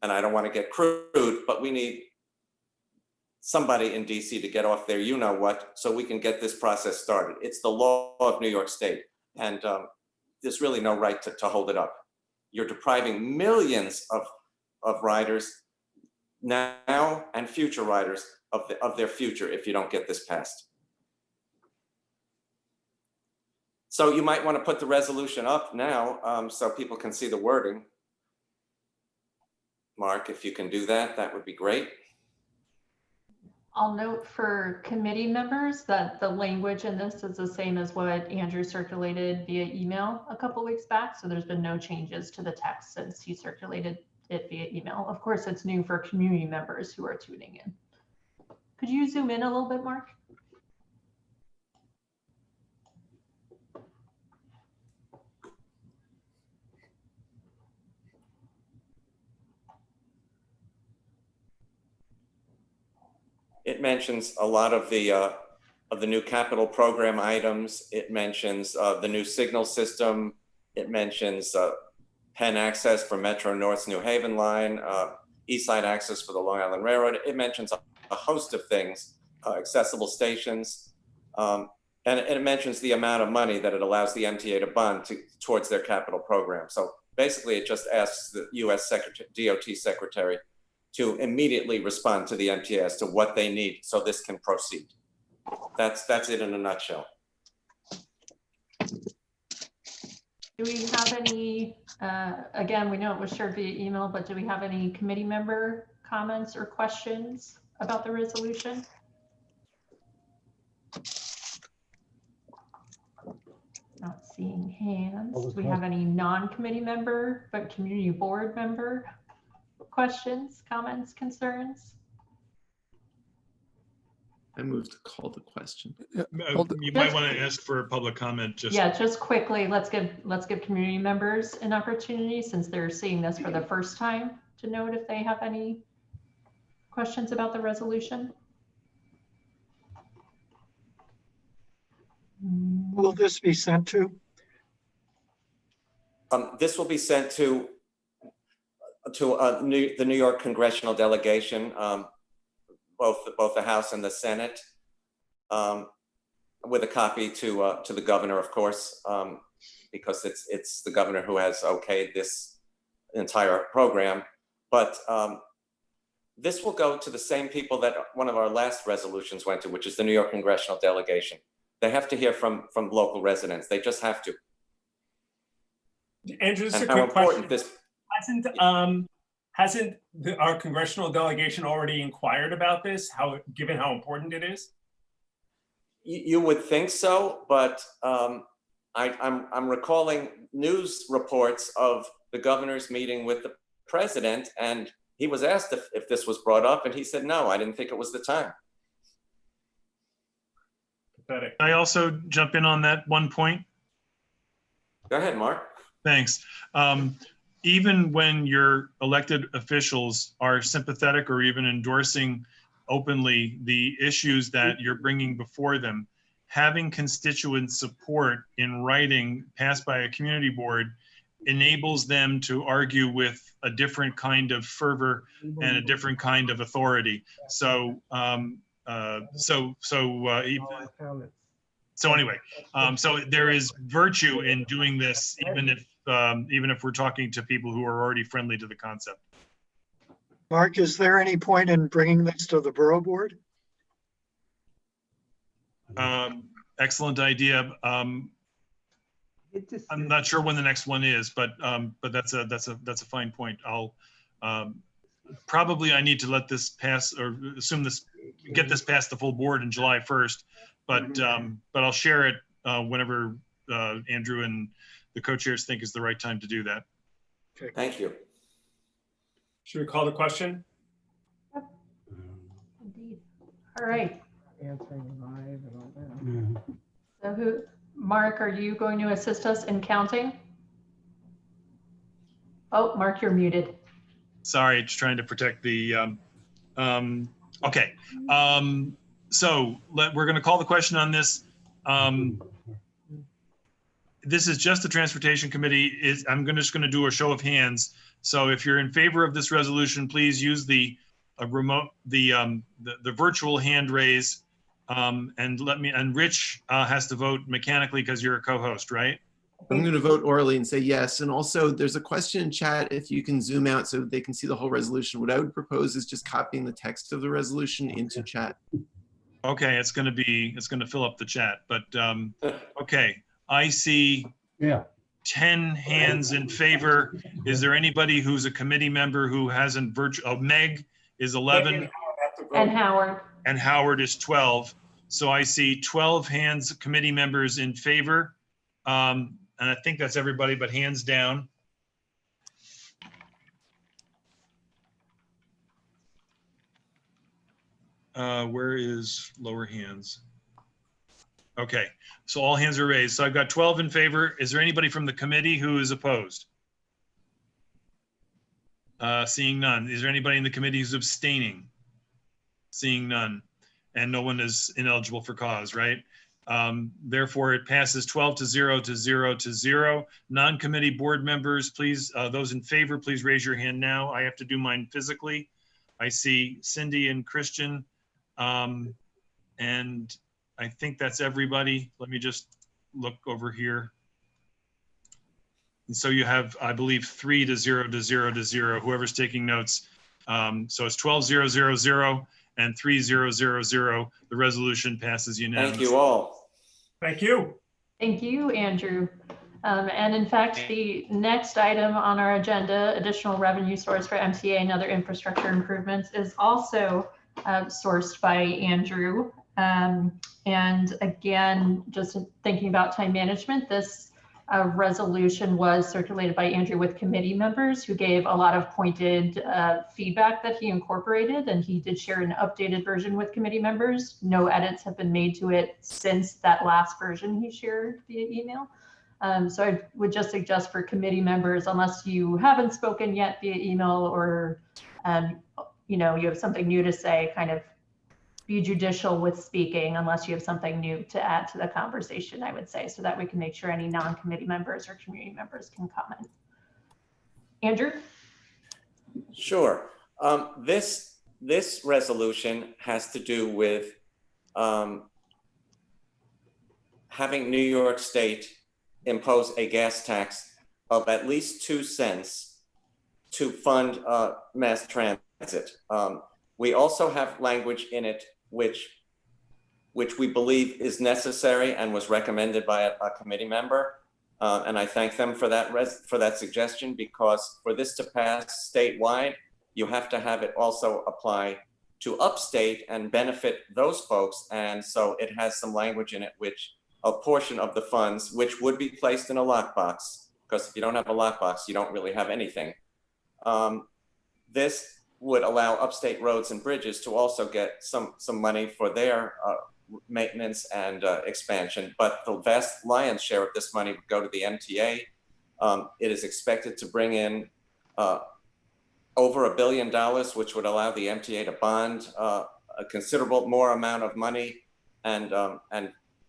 and I don't want to get crude, but we need somebody in DC to get off their you-know-what so we can get this process started. It's the law of New York State, and there's really no right to hold it up. You're depriving millions of riders now and future riders of their future if you don't get this passed. So you might want to put the resolution up now so people can see the wording. Mark, if you can do that, that would be great. I'll note for committee members that the language in this is the same as what Andrew circulated via email a couple weeks back. So there's been no changes to the text since he circulated it via email. Of course, it's new for community members who are tuning in. Could you zoom in a little bit, Mark? It mentions a lot of the new capital program items. It mentions the new signal system. It mentions Penn access for Metro North's New Haven line, East Side access for the Long Island Railroad. It mentions a host of things, accessible stations, and it mentions the amount of money that it allows the MTA to bond towards their capital program. So basically, it just asks the U.S. DOT Secretary to immediately respond to the MTA as to what they need so this can proceed. That's it in a nutshell. Do we have any, again, we know it was shared via email, but do we have any committee member comments or questions about the resolution? Not seeing hands. Do we have any non-committee member, but community board member questions, comments, concerns? I move to call the question. You might want to ask for a public comment. Just quickly, let's give community members an opportunity since they're seeing this for the first time to note if they have any questions about the resolution. Will this be sent to? This will be sent to the New York congressional delegation, both the House and the Senate, with a copy to the governor, of course, because it's the governor who has okayed this entire program. But this will go to the same people that one of our last resolutions went to, which is the New York congressional delegation. They have to hear from local residents. They just have to. Andrew, just and a how quick important question. this. Hasn't our congressional delegation already inquired about this? Given how important it is? You would think so, but I'm recalling news reports of the governor's meeting with the president, and he was asked if this was brought up, and he said, no, I didn't think it was the time. Pathetic. I also jump in on that one point. Go ahead, Mark. Thanks. even when your elected officials are sympathetic or even endorsing openly the issues that you're bringing before them, having constituent support in writing passed by a community board enables them to argue with a different kind of fervor and a different kind of authority. So, so anyway, so there is virtue in doing this, even if we're talking to people who are already friendly to the concept. Mark, is there any point in bringing this to the borough board? Excellent idea. I'm not sure when the next one is, but that's a fine point. I'll probably I need to let this pass or get this past the full board in July 1st, but I'll share it whenever Andrew and the co-chairs think is the right time to do that. Okay. Thank you. Should we call the question? Indeed. All right. Answering live and all that. So Mark, are you going to assist us in counting? Oh, Mark, you're muted. Sorry, just trying to protect the, okay. So we're going to call the question on this. This is just the Transportation Committee. I'm just going to do a show of hands. So if you're in favor of this resolution, please use the virtual hand raise. And Rich has to vote mechanically because you're a co-host, right? I'm going to vote orally and say yes. And also there's a question in chat if you can zoom out so they can see the whole resolution. What I would propose is just copying the text of the resolution into chat. Okay, it's going to fill up the chat, but okay. I see 10 hands in favor. Is there anybody who's a committee member who hasn't Meg is 11. And Howard. And Howard is 12. So I see 12 hands, committee members in favor. And I think that's everybody, but hands down. Where is lower hands? Okay, so all hands are raised. So I've got 12 in favor. Is there anybody from the committee who is opposed? Seeing none. Is there anybody in the committee who's abstaining? Seeing none. And no one is ineligible for cause, right? Therefore, it passes 12 to 0 to 0 to 0. Non-committee board members, please, those in favor, please raise your hand now. I have to do mine physically. I see Cindy and Christian. And I think that's everybody. Let me just look over here. And so you have, I believe, 3 to 0 to 0 to 0, whoever's taking notes. So it's 12, 0, 0, 0. And 3000, the resolution passes unanimously. Thank you all. Thank you. Thank you, Andrew. And in fact, the next item on our agenda, additional revenue source for MTA and other infrastructure improvements, is also sourced by Andrew. And again, just thinking about time management, this resolution was circulated by Andrew with committee members who gave a lot of pointed feedback that he incorporated, and he did share an updated version with committee members. No edits have been made to it since that last version he shared via email. So I would just suggest for committee members, unless you haven't spoken yet via email or you have something new to say, kind of be judicial with speaking unless you have something new to add to the conversation, I would say, so that we can make sure any non-committee members or community members can comment. Andrew? Sure. This resolution has to do with having New York State impose a gas tax of at least 2 cents to fund mass transit. We also have language in it which we believe is necessary and was recommended by a committee member. And I thank them for that suggestion, because for this to pass statewide, you have to have it also apply to upstate and benefit those folks. And so it has some language in it which a portion of the funds, which would be placed in a lockbox, because if you don't have a lockbox, you don't really have anything. This would allow upstate roads and bridges to also get some money for their maintenance and expansion, but the vast lion's share of this money would go to the MTA It is expected to bring in over $1 billion, which would allow the MTA to bond a considerable more amount of money and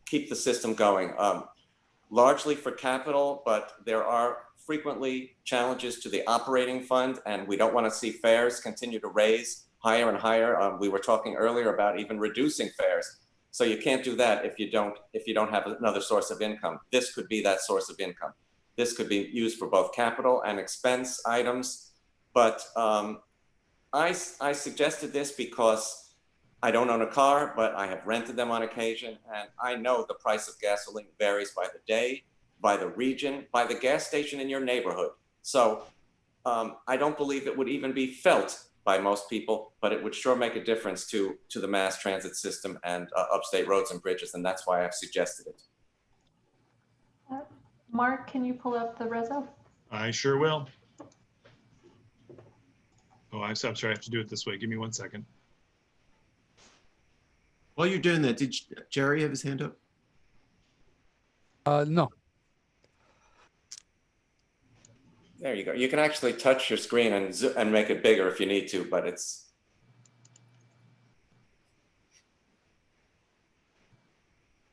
keep the system going. Largely for capital, but there are frequently challenges to the operating fund, and we don't want to see fares continue to raise higher and higher. We were talking earlier about even reducing fares. So you can't do that if you don't have another source of income. This could be that source of income. This could be used for both capital and expense items. But I suggested this because I don't own a car, but I have rented them on occasion, and I know the price of gasoline varies by the day, by the region, by the gas station in your neighborhood. So I don't believe it would even be felt by most people, but it would sure make a difference to the mass transit system and upstate roads and bridges, and that's why I've suggested it. Mark, can you pull up the reso? I sure will. Oh, I'm sorry, I have to do it this way. Give me 1 second. While you're doing that, did Jerry have his hand up? No. There you go. You can actually touch your screen and make it bigger if you need to, but it's.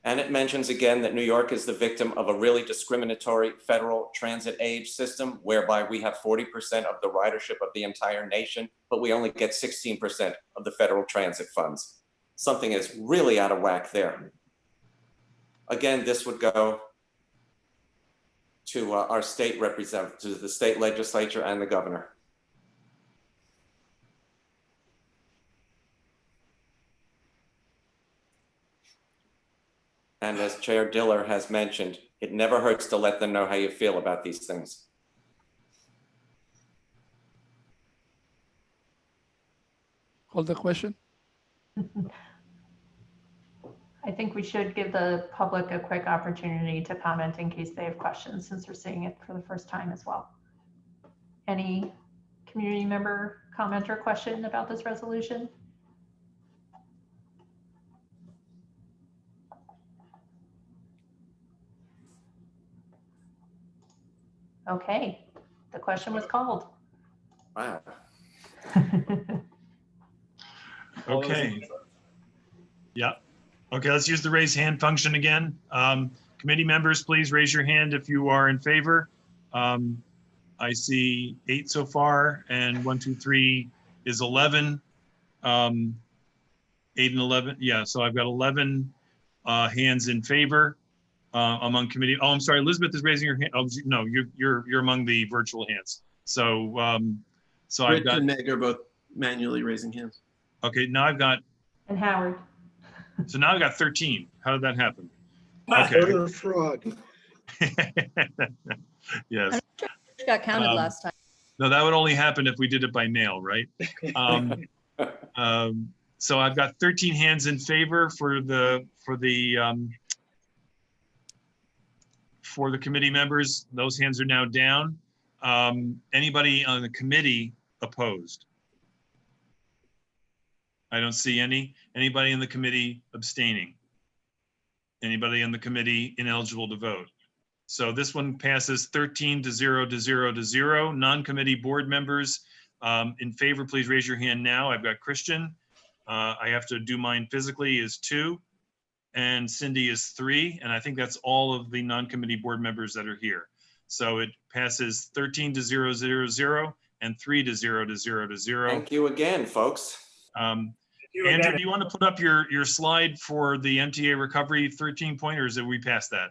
And it mentions again that New York is the victim of a really discriminatory federal transit age system, whereby we have 40% of the ridership of the entire nation, but we only get 16% of the federal transit funds. Something is really out of whack there. Again, this would go to our state representatives, to the state legislature and the governor. And as Chair Diller has mentioned, it never hurts to let them know how you feel about these things. Call the question. I think we should give the public a quick opportunity to comment in case they have questions, since we're seeing it for the first time as well. Any community member comment or question about this resolution? Okay, the question was called. Wow. Okay. Yeah. Okay, let's use the raise hand function again. Committee members, please raise your hand if you are in favor. I see 8 so far, and 1, 2, 3 is 11. 8 and 11, yeah, so I've got 11 hands in favor among committee. Oh, I'm sorry, Elizabeth is raising her hand. Oh, no, you're among the virtual hands. So I've got. Rich and Meg are both manually raising hands. Okay, now I've got. And Howard. So now I've got 13. How did that happen? Okay. Okay. Fraud. Yes. Got counted last time. No, that would only happen if we did it by mail, right? So I've got 13 hands in favor for the committee members. Those hands are now down. Anybody on the committee opposed? I don't see any. Anybody in the committee abstaining? Anybody in the committee ineligible to vote? So this one passes 13 to 0 to 0 to 0. Non-committee board members in favor, please raise your hand now. I've got Christian. I have to do mine physically is 2, and Cindy is 3. And I think that's all of the non-committee board members that are here. So it passes 13 to 0, 0, 0, and 3 to 0 to 0 to 0. Thank you again, folks. Andrew, do you want to put up your slide for the MTA recovery 13 point, or is it we passed that?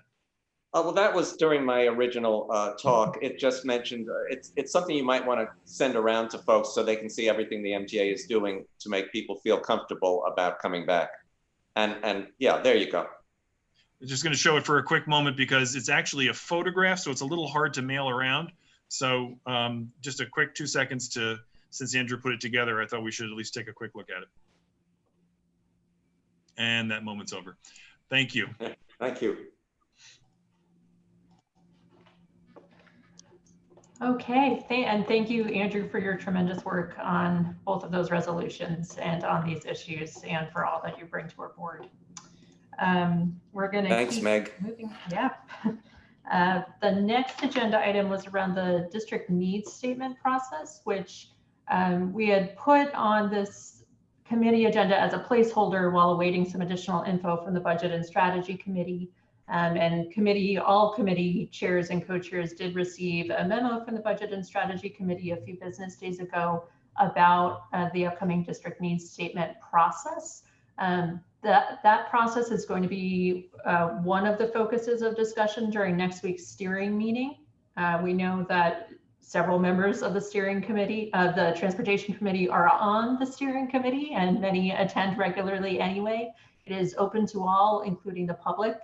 Well, that was during my original talk. It just mentioned it's something you might want to send around to folks so they can see everything the MTA is doing to make people feel comfortable about coming back. And yeah, there you go. I'm just going to show it for a quick moment because it's actually a photograph, so it's a little hard to mail around. So just a quick 2 seconds since Andrew put it together, I thought we should at least take a quick look at it. And that moment's over. Thank you. Thank you. Okay, and thank you, Andrew, for your tremendous work on both of those resolutions and on these issues, and for all that you bring to our board. We're going to Thanks, Meg. moving. Yeah. The next agenda item was around the district needs statement process, which we had put on this committee agenda as a placeholder while awaiting some additional info from the Budget and Strategy Committee. And all committee chairs and co-chairs did receive a memo from the Budget and Strategy Committee a few business days ago about the upcoming district needs statement process. That process is going to be one of the focuses of discussion during next week's steering meeting. We know that several members of the steering committee, the transportation committee, are on the steering committee, and many attend regularly anyway. It is open to all, including the public.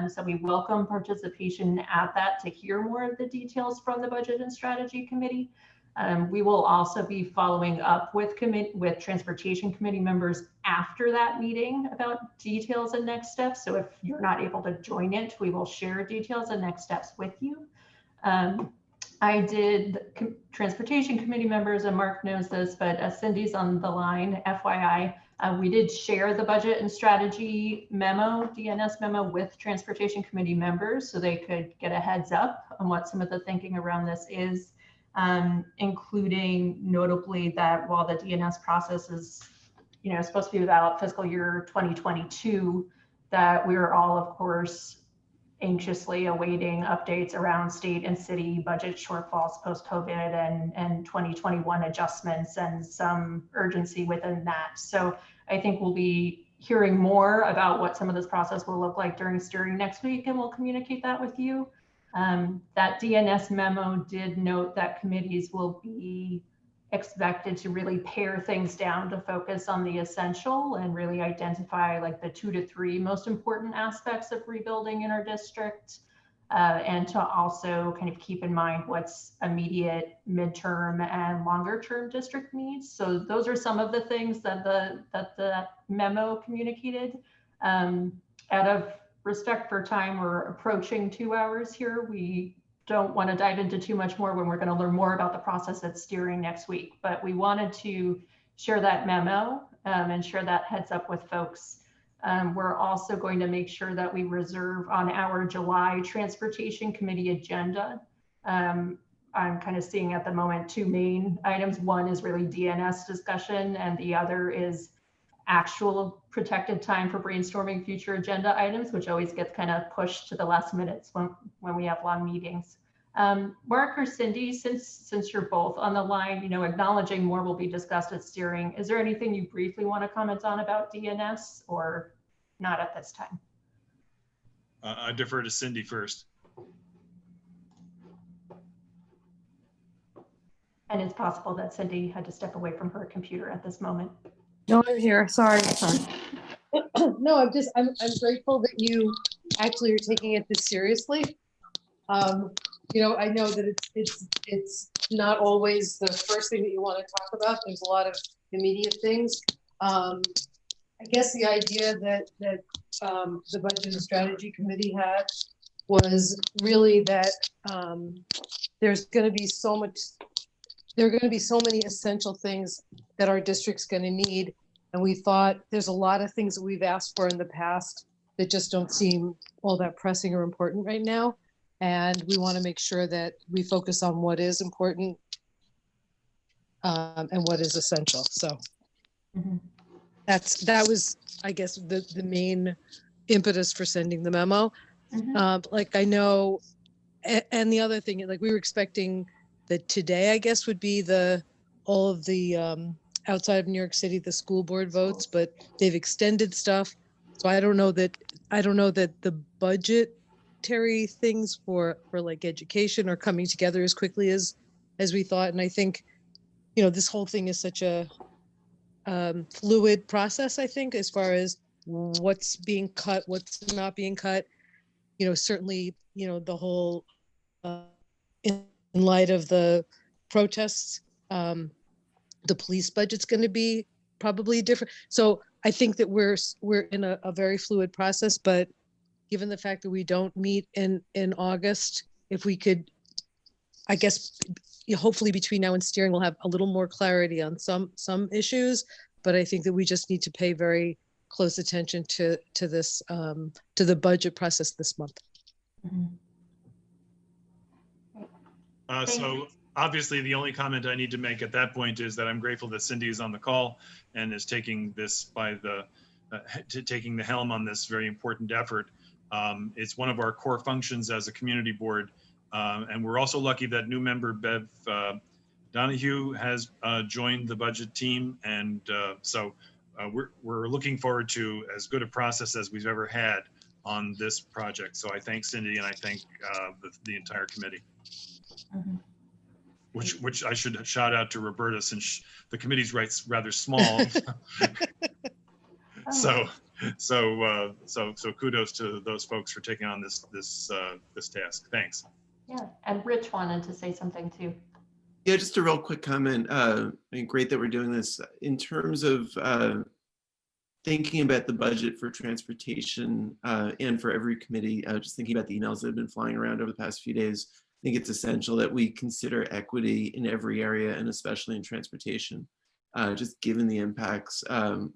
So we welcome participation at that to hear more of the details from the Budget and Strategy Committee. We will also be following up with Transportation Committee members after that meeting about details and next steps. So if you're not able to join it, we will share details and next steps with you. I did Transportation Committee members, and Mark knows this, but Cindy's on the line, FYI. We did share the Budget and Strategy memo, DNS memo, with Transportation Committee members so they could get a heads up on what some of the thinking around this is. Including notably that while the DNS process is, supposed to be about fiscal year 2022, that we are all, of course, anxiously awaiting updates around state and city budget shortfalls post-COVID and 2021 adjustments and some urgency within that. So I think we'll be hearing more about what some of this process will look like during steering next week, and we'll communicate that with you. That DNS memo did note that committees will be expected to really pare things down to focus on the essential and really identify like the 2 to 3 most important aspects of rebuilding in our district, and to also kind of keep in mind what's immediate, midterm, and longer term district needs. So those are some of the things that the memo communicated. Out of respect for time, we're approaching 2 hours here. We don't want to dive into too much more when we're going to learn more about the process that's steering next week, but we wanted to share that memo and share that heads up with folks. We're also going to make sure that we reserve on our July Transportation Committee agenda. I'm kind of seeing at the moment 2 main items. One is really DNS discussion, and the other is actual protected time for brainstorming future agenda items, which always gets kind of pushed to the last minutes when we have long meetings. Mark or Cindy, since you're both on the line, acknowledging more will be discussed at steering. Is there anything you briefly want to comment on about DNS, or not at this time? I defer to Cindy first. And it's possible that Cindy had to step away from her computer at this moment. No, I'm here. Sorry. No, I'm grateful that you actually are taking it this seriously. I know that it's not always the first thing that you want to talk about. There's a lot of immediate things. I guess the idea that the Budget and Strategy Committee had was really that there are going to be so many essential things that our district's going to need. And we thought there's a lot of things that we've asked for in the past that just don't seem all that pressing or important right now. And we want to make sure that we focus on what is important and what is essential. So that was, I guess, the main impetus for sending the memo. I know, and the other thing, we were expecting that today, I guess, would be all of the outside of New York City, the school board votes, but they've extended stuff. So I don't know that the budgetary things for education are coming together as quickly as we thought. And I think, this whole thing is such a fluid process, I think, as far as what's being cut, what's not being cut. Certainly, the whole in light of the protests, the police budget's going to be probably different. So I think that we're in a very fluid process, but given the fact that we don't meet in August, if we could, I guess, hopefully between now and steering, we'll have a little more clarity on some issues, but I think that we just need to pay very close attention to this, to the budget process this month. So obviously, the only comment I need to make at that point is that I'm grateful that Cindy is on the call and is taking this by the taking the helm on this very important effort. It's one of our core functions as a community board, and we're also lucky that new member Bev Donahue has joined the budget team, and so we're looking forward to as good a process as we've ever had on this project. So I thank Cindy and I thank the entire committee. Which I should shout out to Roberta, since the committee's rather small. So kudos to those folks for taking on this task. Thanks. Yeah, and Rich wanted to say something too. Yeah, just a real quick comment. I mean, great that we're doing this. In terms of thinking about the budget for transportation and for every committee, just thinking about the emails that have been flying around over the past few days, I think it's essential that we consider equity in every area, and especially in transportation. Just given the impacts,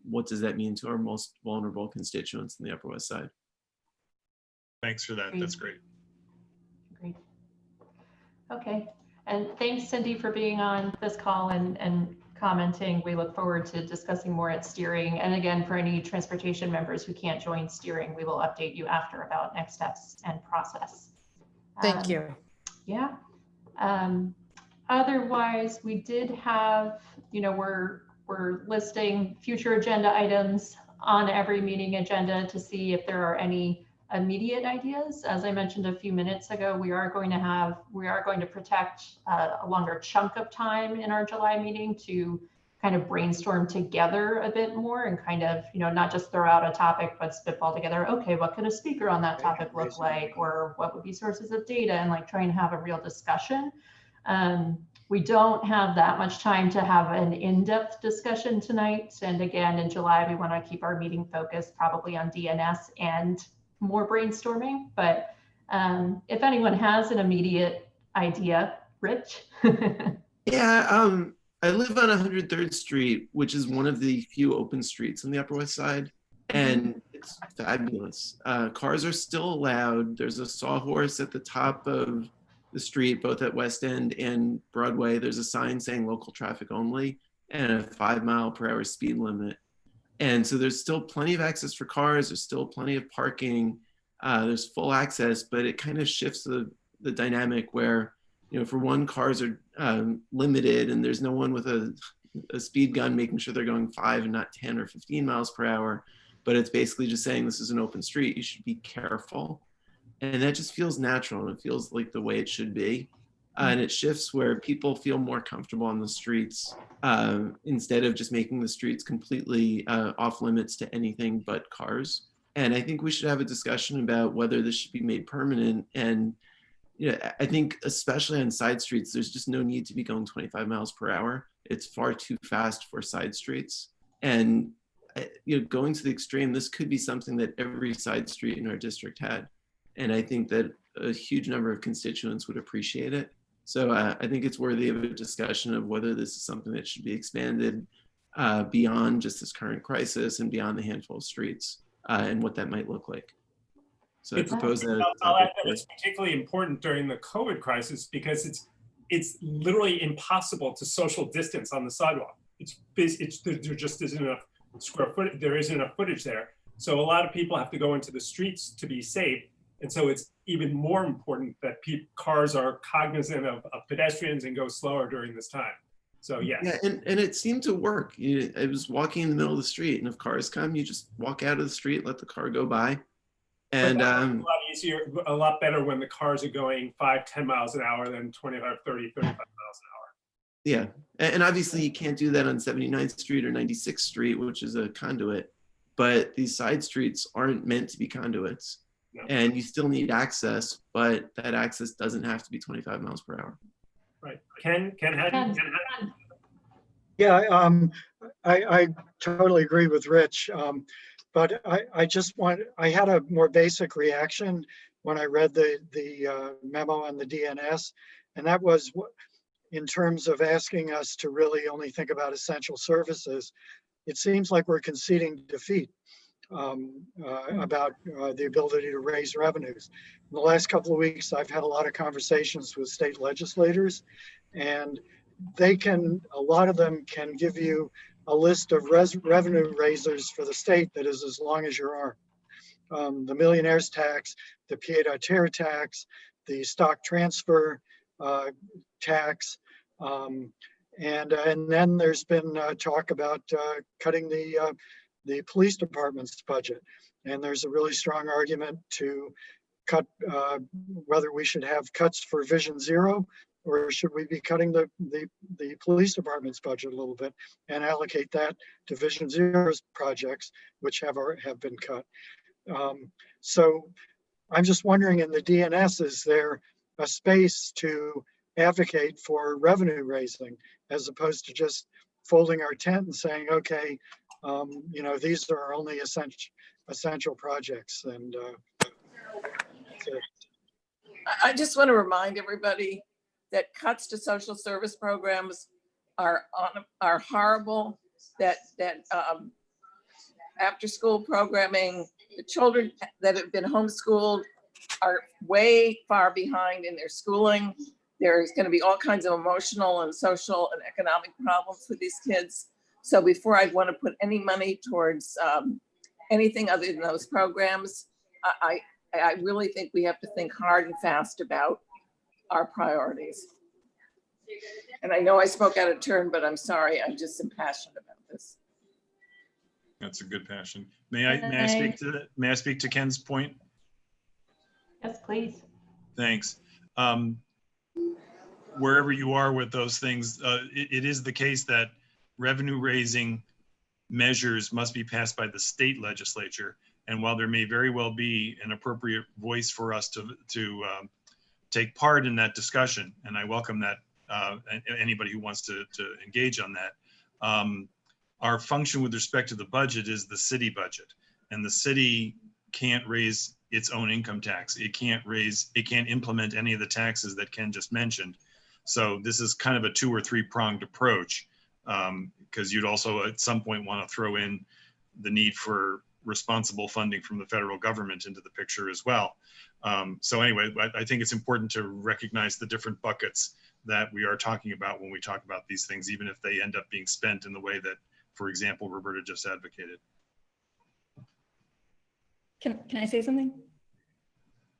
what does that mean to our most vulnerable constituents in the Upper West Side? Thanks for that. That's great. Great. Okay. And thanks, Cindy, for being on this call and commenting. We look forward to discussing more at steering. And again, for any transportation members who can't join steering, we will update you after about next steps and process. Thank you. Yeah. Otherwise, we did have, we're listing future agenda items on every meeting agenda to see if there are any immediate ideas. As I mentioned a few minutes ago, we are going to protect a longer chunk of time in our July meeting to kind of brainstorm together a bit more and kind of, not just throw out a topic, but spitball together. Okay, what could a speaker on that topic look like? Or what would be sources of data, and like trying to have a real discussion. We don't have that much time to have an in-depth discussion tonight. And again, in July, we want to keep our meeting focused probably on DNS and more brainstorming. But if anyone has an immediate idea, Rich? Yeah, I live on 103rd Street, which is one of the few open streets on the Upper West Side, and it's fabulous. Cars are still allowed. There's a sawhorse at the top of the street, both at West End and Broadway. There's a sign saying local traffic only and a 5-mile-per-hour speed limit. And so there's still plenty of access for cars. There's still plenty of parking. There's full access, but it kind of shifts the dynamic where, for one, cars are limited and there's no one with a speed gun making sure they're going 5 and not 10 or 15 miles per hour. But it's basically just saying this is an open street. You should be careful. And that just feels natural, and it feels like the way it should be. And it shifts where people feel more comfortable on the streets instead of just making the streets completely off limits to anything but cars. And I think we should have a discussion about whether this should be made permanent. And I think especially on side streets, there's just no need to be going 25 miles per hour. It's far too fast for side streets. And going to the extreme, this could be something that every side street in our district had. And I think that a huge number of constituents would appreciate it. So I think it's worthy of a discussion of whether this is something that should be expanded beyond just this current crisis and beyond the handful of streets and what that might look like. So I propose that. I'll add that it's particularly important during the COVID crisis because it's literally impossible to social distance on the sidewalk. There just isn't enough square footage. There isn't enough footage there. So a lot of people have to go into the streets to be safe. And so it's even more important that cars are cognizant of pedestrians and go slower during this time. So yes. Yeah, and it seemed to work. I was walking in the middle of the street, and if cars come, you just walk out of the street, let the car go by. And a lot easier, a lot better when the cars are going 5-10 miles an hour than 25, 30, 35 miles an hour. Yeah, and obviously you can't do that on 79th Street or 96th Street, which is a conduit, but these side streets aren't meant to be conduits. No. And you still need access, but that access doesn't have to be 25 miles per hour. Right. Ken. Yeah, I totally agree with Rich. But I had a more basic reaction when I read the memo on the DNS, and that was in terms of asking us to really only think about essential services. It seems like we're conceding defeat. about the ability to raise revenues. In the last couple of weeks, I've had a lot of conversations with state legislators, and a lot of them can give you a list of revenue raisers for the state that is as long as your arm. The millionaire's tax, the pied-à-terre tax, the stock transfer tax, and then there's been talk about cutting the police department's budget. And there's a really strong argument to cut, whether we should have cuts for Vision Zero, or should we be cutting the police department's budget a little bit and allocate that to Vision Zero's projects, which have been cut. So I'm just wondering, in the DNS, is there a space to advocate for revenue raising, as opposed to just folding our tent and saying, okay, these are our only essential projects. And that's it. I just want to remind everybody that cuts to social service programs are horrible, that after school programming, the children that have been homeschooled are way far behind in their schooling. There's going to be all kinds of emotional and social and economic problems with these kids. So before I'd want to put any money towards anything other than those programs, I really think we have to think hard and fast about our priorities. And I know I spoke out of turn, but I'm sorry, I'm just impassioned about this. That's a good passion. May I speak to Ken's point? Yes, please. Thanks. Wherever you are with those things, it is the case that revenue raising measures must be passed by the state legislature. And while there may very well be an appropriate voice for us to take part in that discussion, and I welcome that, anybody who wants to engage on that, our function with respect to the budget is the city budget, and the city can't raise its own income tax. It can't implement any of the taxes that Ken just mentioned. So this is kind of a 2 or 3 pronged approach, because you'd also at some point want to throw in the need for responsible funding from the federal government into the picture as well. So anyway, I think it's important to recognize the different buckets that we are talking about when we talk about these things, even if they end up being spent in the way that, for example, Roberta just advocated. Can I say something?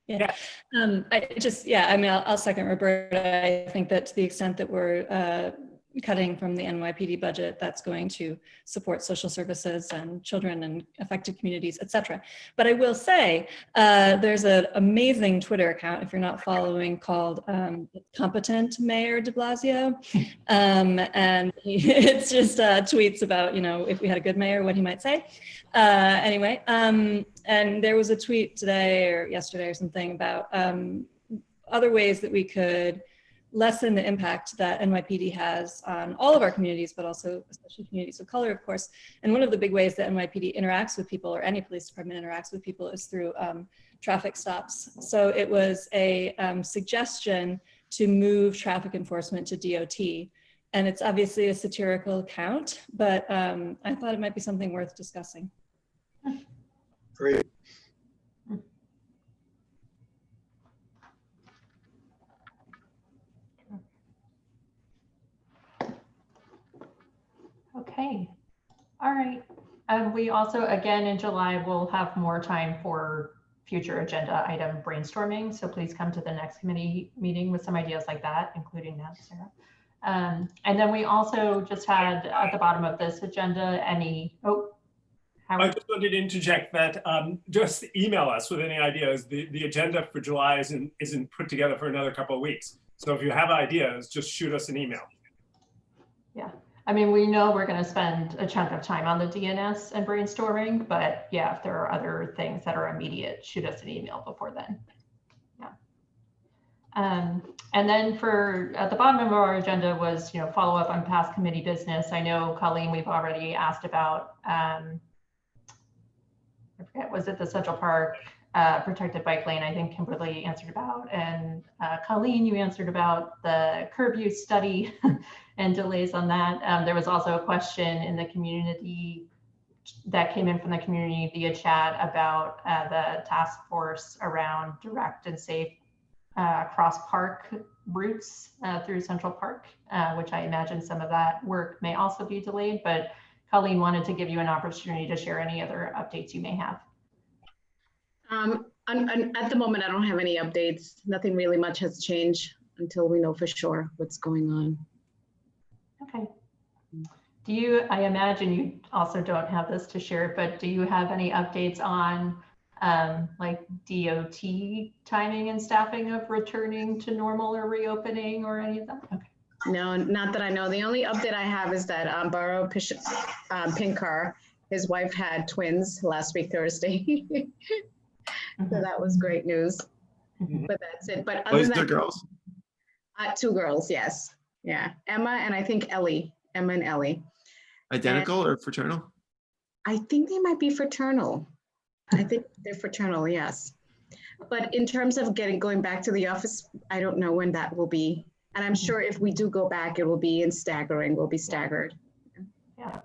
Yeah. I'll second Roberta. I think that to the extent that we're cutting from the NYPD budget, that's going to support social services and children and affected communities, et cetera. But I will say, there's an amazing Twitter account, if you're not following, called Competent Mayor de Blasio. And it's just tweets about, if we had a good mayor, what he might say. And there was a tweet today or yesterday or something about other ways that we could lessen the impact that NYPD has on all of our communities, but also especially communities of color, of course. And one of the big ways that NYPD interacts with people, or any police department interacts with people, is through traffic stops. So it was a suggestion to move traffic enforcement to DOT. And it's obviously a satirical account, but I thought it might be something worth discussing. Great. Okay, all right. We also, again, in July, will have more time for future agenda item brainstorming. So please come to the next committee meeting with some ideas like that, including that, Sarah. And then we also just had at the bottom of this agenda I just wanted to interject that just email us with any ideas. The agenda for July isn't put together for another couple of weeks. So if you have ideas, just shoot us an email. Yeah. I mean, we know we're going to spend a chunk of time on the DNS and brainstorming, but yeah, if there are other things that are immediate, shoot us an email before then. Yeah. And then at the bottom of our agenda was, follow up on past committee business. I know, Colleen, we've already asked about, I forget, was it the Central Park protected bike lane? I think Kimberly answered about, and Colleen, you answered about the curb use study and delays on that. There was also a question in the community that came in from the community via chat about the task force around direct and safe cross-park routes through Central Park, which I imagine some of that work may also be delayed, but Colleen wanted to give you an opportunity to share any other updates you may have. At the moment, I don't have any updates. Nothing really much has changed until we know for sure what's going on. Okay. Do you, I imagine you also don't have this to share, but do you have any updates on like DOT timing and staffing of returning to normal or reopening or any of that? Okay. No, not that I know. The only update I have is that Baro Pinkar, his wife had twins last week, Thursday. So that was great news. But that's it. But other Boys than or that, girls? 2 girls, yes. Yeah. Emma and I think Ellie. Emma and Ellie. Identical or fraternal? I think they might be fraternal. I think they're fraternal, yes. But in terms of going back to the office, I don't know when that will be. And I'm sure if we do go back, it will be we'll be staggered. Yeah.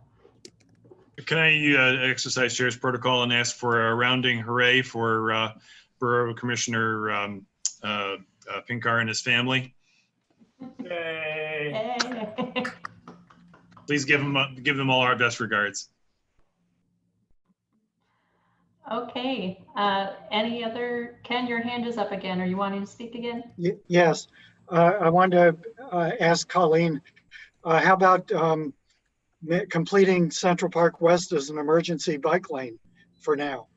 Can I exercise chair's protocol and ask for a rounding hooray for Borough Commissioner Pinkar and his family? Yay. Please give them all our best regards. Okay. Any other, Ken, your hand is up again. Are you wanting to speak again? Yes, I wanted to ask Colleen, how about completing Central Park West as an emergency bike lane for now?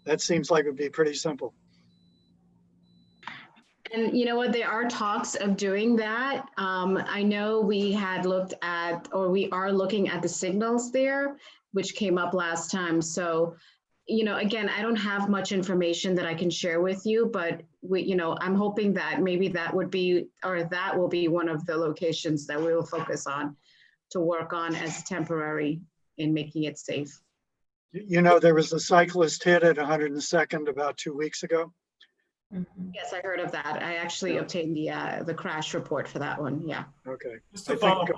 That seems like it would be pretty simple. And you know what, there are talks of doing that. I know we had looked at, or we are looking at the signals there, which came up last time. So, you know, again, I don't have much information that I can share with you, but I'm hoping that maybe that would be, or that will be one of the locations that we will focus on to work on as temporary in making it safe. You know, there was a cyclist hit at 102nd about 2 weeks ago. Yes, I heard of that. I actually obtained the crash report for that one. Yeah. Okay. Just to follow up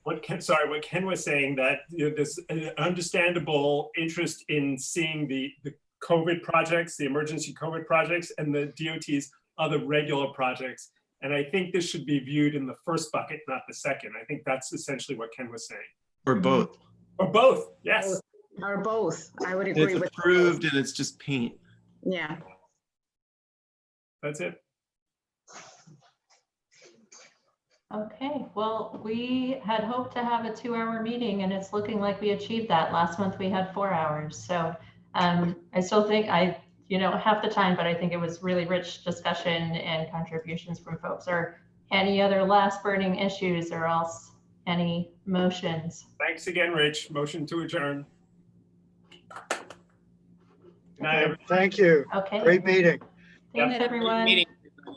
what Ken was saying, that there's an understandable interest in seeing the COVID projects, the emergency COVID projects, and the DOT's other regular projects. And I think this should be viewed in the first bucket, not the second. I think that's essentially what Ken was saying. Or both. Or both, yes. Or both. I would agree It's with approved and it's just paint. Yeah. That's it. Okay, well, we had hoped to have a 2-hour meeting and it's looking like we achieved that. Last month we had 4 hours. So I still think half the time, but I think it was really rich discussion and contributions from folks. Or any other last burning issues or else any motions? Thanks again, Rich. Motion to adjourn. Good night, everyone. Thank you. Okay. Great meeting. Thanks, everyone.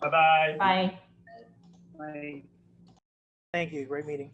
Bye-bye. Bye. Bye. Thank you. Great meeting.